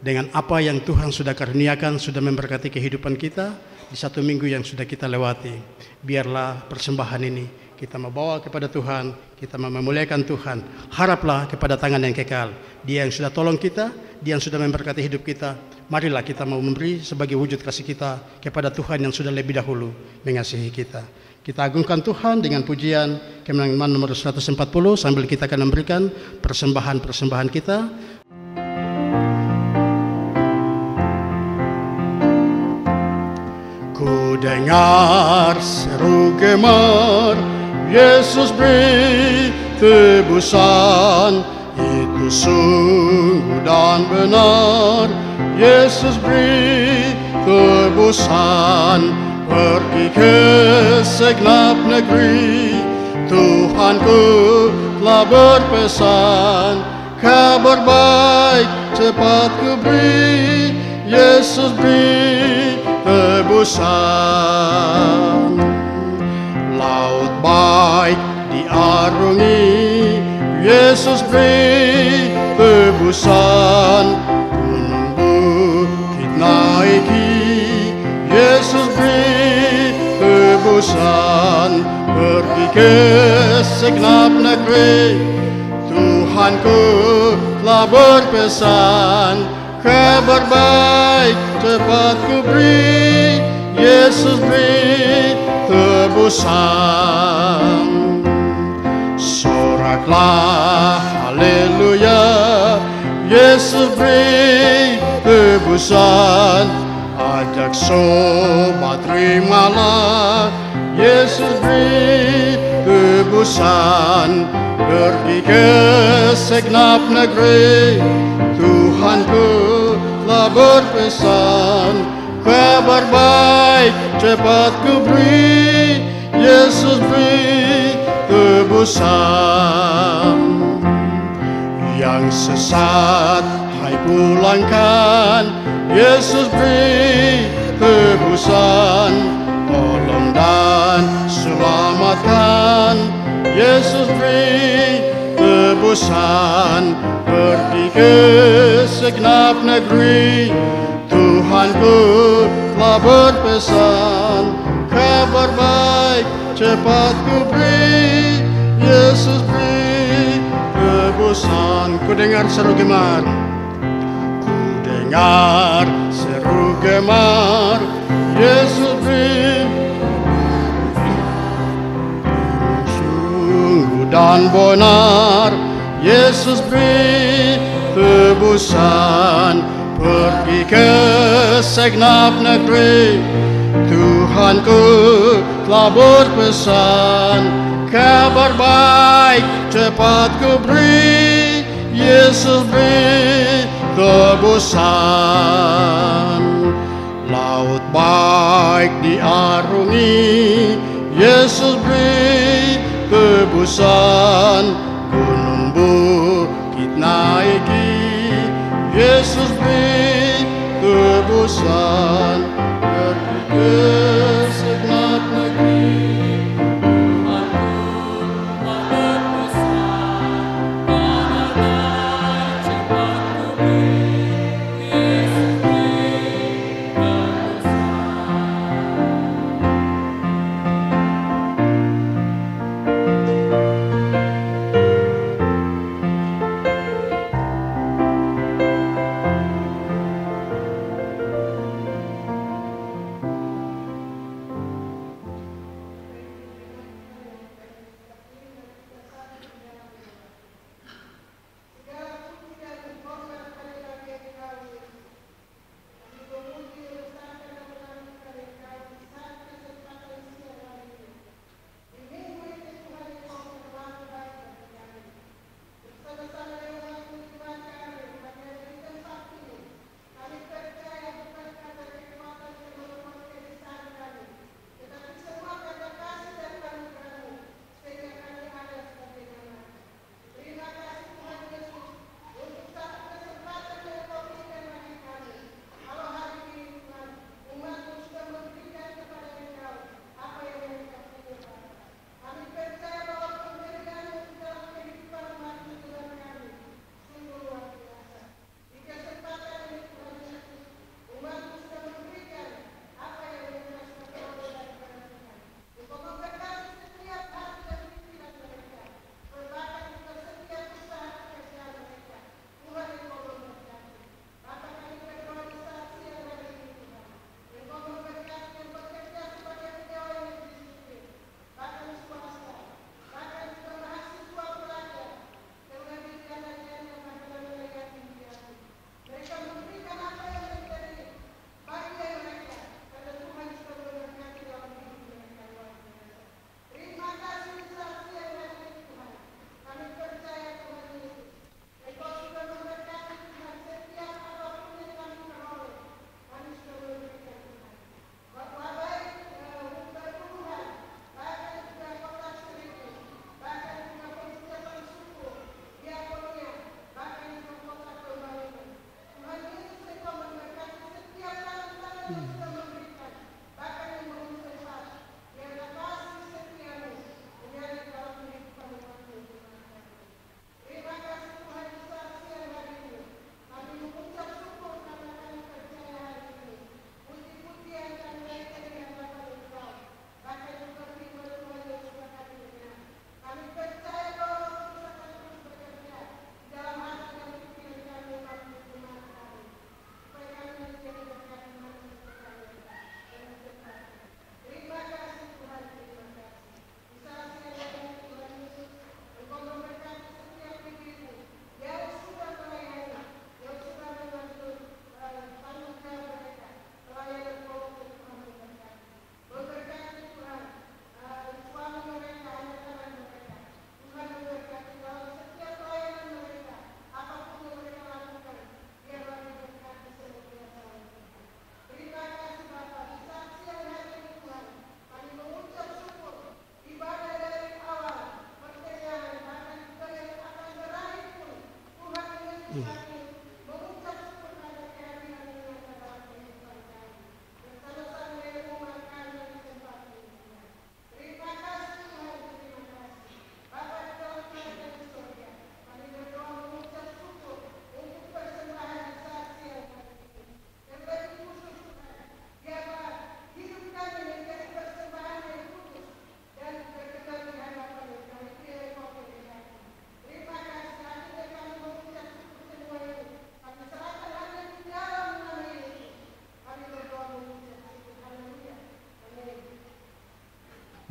dengan apa yang Tuhan sudah karuniakan, sudah memberkati kehidupan kita di 1 minggu yang sudah kita lewati. Biarlah persembahan ini kita membawa kepada Tuhan, kita memuliakan Tuhan. Haraplah kepada tangan yang kekal. Dia yang sudah tolong kita, Dia yang sudah memberkati hidup kita. Marilah kita mau memberi sebagai wujud kasih kita kepada Tuhan yang sudah lebih dahulu mengasihi kita. Kita agungkan Tuhan dengan pujian kemenangan nomor 140 sambil kita akan memberikan persembahan-persembahan kita. Ku dengar seru gemar, Yesus beri tebusan, itu sungguh dan benar. Yesus beri tebusan, pergi ke segenap negeri. Tuhanku telah berpesan, kabar baik cepat ku beri. Yesus beri tebusan. Laut baik diarungi, Yesus beri tebusan. Gunung bukit naiki, Yesus beri tebusan. Pergi ke segenap negeri, Tuhanku telah berpesan, kabar baik cepat ku beri. Yesus beri tebusan. Soraklah haleluya, Yesus beri tebusan. Ajak sobat terimalah, Yesus beri tebusan. Pergi ke segenap negeri, Tuhanku telah berpesan. Kabar baik cepat ku beri, Yesus beri tebusan. Yang sesat hai pulangkan, Yesus beri tebusan. Tolong dan selamatkan, Yesus beri tebusan. Pergi ke segenap negeri, Tuhanku telah berpesan. Kabar baik cepat ku beri, Yesus beri tebusan. Ku dengar seru gemar, ku dengar seru gemar, Yesus beri sungguh dan benar, Yesus beri tebusan. Pergi ke segenap negeri, Tuhanku telah berpesan. Kabar baik cepat ku beri, Yesus beri tebusan. Laut baik diarungi, Yesus beri tebusan. Gunung bukit naiki, Yesus beri tebusan. Pergi ke segenap negeri,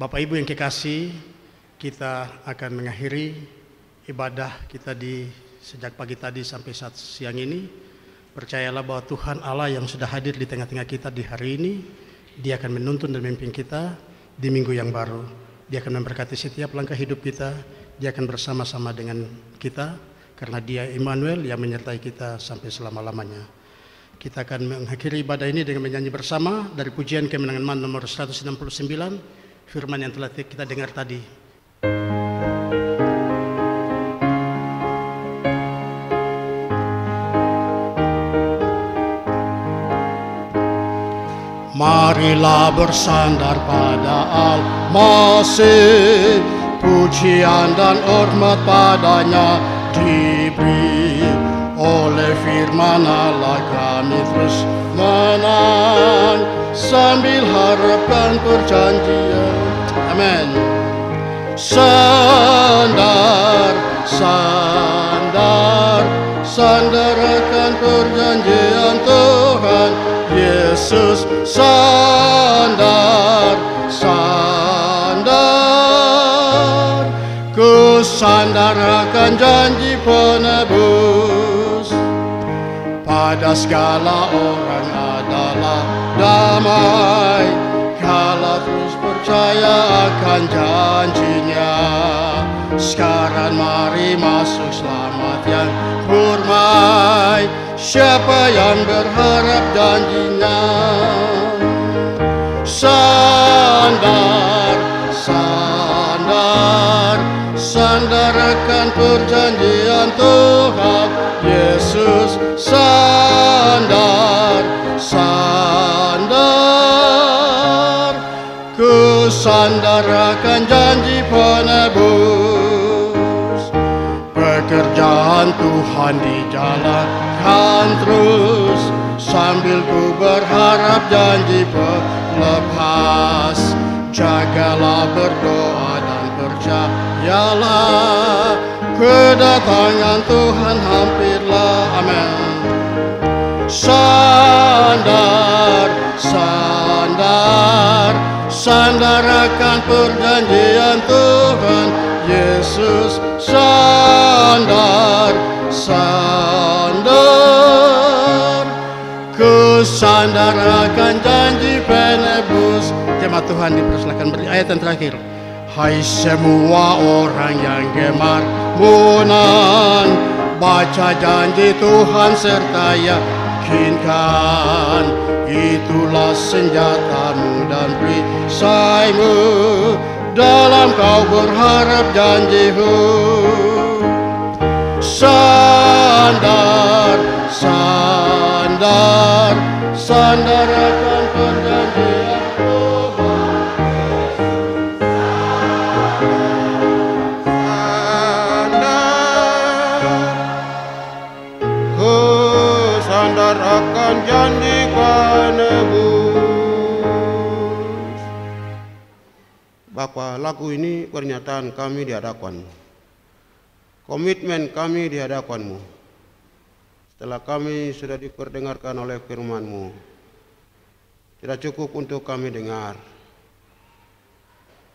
Bapak Ibu yang kekasih, kita akan mengakhiri ibadah kita sejak pagi tadi sampai saat siang ini. Percayalah bahwa Tuhan Allah yang sudah hadir di tengah-tengah kita di hari ini, Dia akan menuntun dan memimpin kita di minggu yang baru. Dia akan memberkati setiap langkah hidup kita. Dia akan bersama-sama dengan kita karena Dia Immanuel yang menyertai kita sampai selama-lamanya. Kita akan mengakhiri ibadah ini dengan menyanyi bersama dari pujian Kemenangan Man nomor 169, firman yang telah kita dengar tadi. Marilah bersandar pada Al-Masih, pujian dan hormat padanya diberi. Oleh firman Allah kami terus menang, sambil harapkan perjanjian. Amin. Sandar, sandar, sandarkan perjanjian Tuhan Yesus. Sandar, sandar, ku sandarkan janji penebus. Pada segala orang adalah damai, kalau terus percaya akan janjinya. Sekarang mari masuk selamat yang hurmai, siapa yang berharap janjinya. Sandar, sandar, sandarkan perjanjian Tuhan Yesus. Sandar, sandar, ku sandarkan janji penebus. Pekerjaan Tuhan dijalankan terus, sambil ku berharap janji lepas. Jagalah berdoa dan percayalah, kedatangan Tuhan hampirlah. Amin. Sandar, sandar, sandarkan perjanjian Tuhan Yesus. Sandar, sandar, ku sandarkan janji penebus. Jemaat Tuhan dipersilakan beri ayat yang terakhir. Hai semua orang yang gemar menang, baca janji Tuhan serta yakinkan. Itulah senjatamu dan perisaimu dalam kau berharap janjimu. Sandar, sandar, sandarkan perjanjian Tuhan. Sandar, ku sandarkan janji penebus. Bapa, lagu ini pernyataan kami di hadapan-Mu, komitmen kami di hadapan-Mu. Setelah kami sudah diperdengarkan oleh firman-Mu, tidak cukup untuk kami dengar.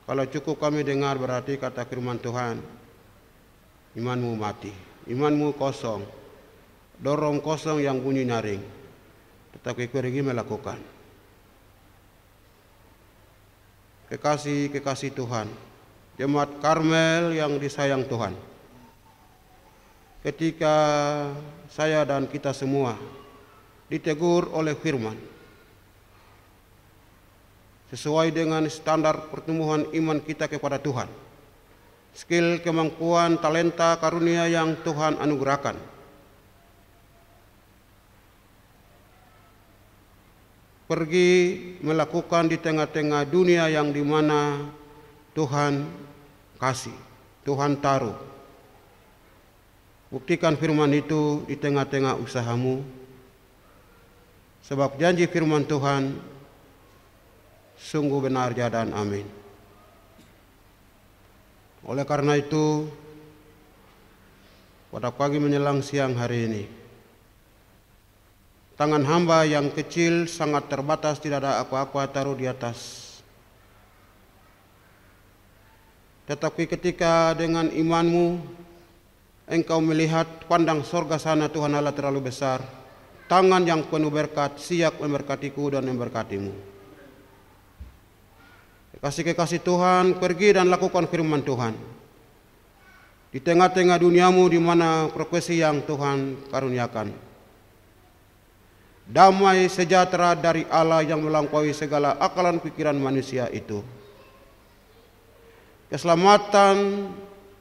Kalau cukup kami dengar berarti kata firman Tuhan, imanmu mati, imanmu kosong, dorong kosong yang bunyi nyaring, tetapi pergi melakukan. Kekasih-kekasih Tuhan, jemaat Karmel yang disayang Tuhan, ketika saya dan kita semua ditegur oleh firman, sesuai dengan standar pertumbuhan iman kita kepada Tuhan, skill, kemampuan, talenta, karunia yang Tuhan anugerahkan, pergi melakukan di tengah-tengah dunia yang dimana Tuhan kasih, Tuhan taruh. Buktikan firman itu di tengah-tengah usahamu, sebab janji firman Tuhan sungguh benar ya dan amin. Oleh karena itu, pada pagi menjelang siang hari ini, tangan hamba yang kecil sangat terbatas, tidak ada apa-apa taruh di atas Tetapi ketika dengan imanmu engkau melihat pandang sorga sana, Tuhan Allah terlalu besar, tangan yang penuh berkat siap memberkatiku dan memberkatimu. Kekasih-kekasih Tuhan, pergi dan lakukan firman Tuhan di tengah-tengah duniamu di mana profesi yang Tuhan karuniakan. Damai sejahtera dari Allah yang melampaui segala akalan pikiran manusia itu. Keselamatan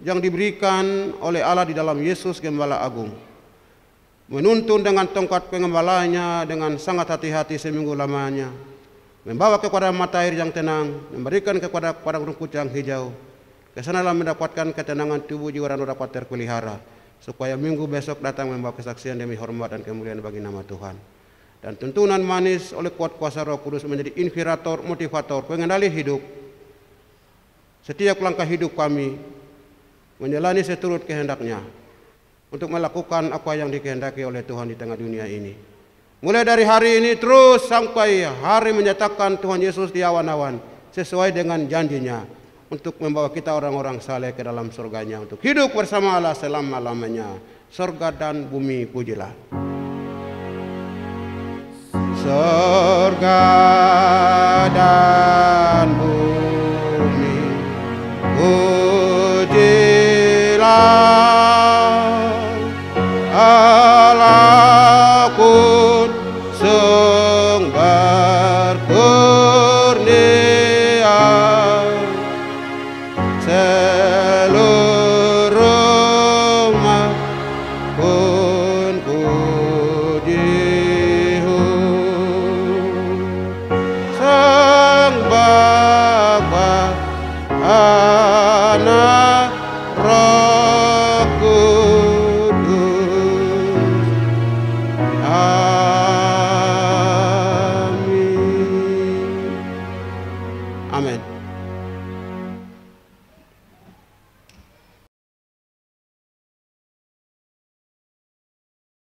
yang diberikan oleh Allah di dalam Yesus Gembala Agung, menuntun dengan tongkat pengembalanya dengan sangat hati-hati seminggu lamanya, membawa kepada mata air yang tenang, memberikan kepada padang rumput yang hijau. Kesanalah mendapatkan ketenangan tubuh jiwa dan dapat terpelihara, supaya minggu besok datang membawa kesaksian demi hormat dan kemuliaan bagi nama Tuhan. Dan tuntunan manis oleh kuat kuasa Roh Kudus menjadi inspirator, motivator, pengendali hidup. Setiap langkah hidup kami menjalani seturut kehendaknya untuk melakukan apa yang dikehendaki oleh Tuhan di tengah dunia ini. Mulai dari hari ini terus sampai hari menyatakan Tuhan Yesus di awan-awan sesuai dengan janjinya untuk membawa kita orang-orang saleh ke dalam surganya untuk hidup bersama Allah selama-lamanya. Surga dan bumi pujilah. Surga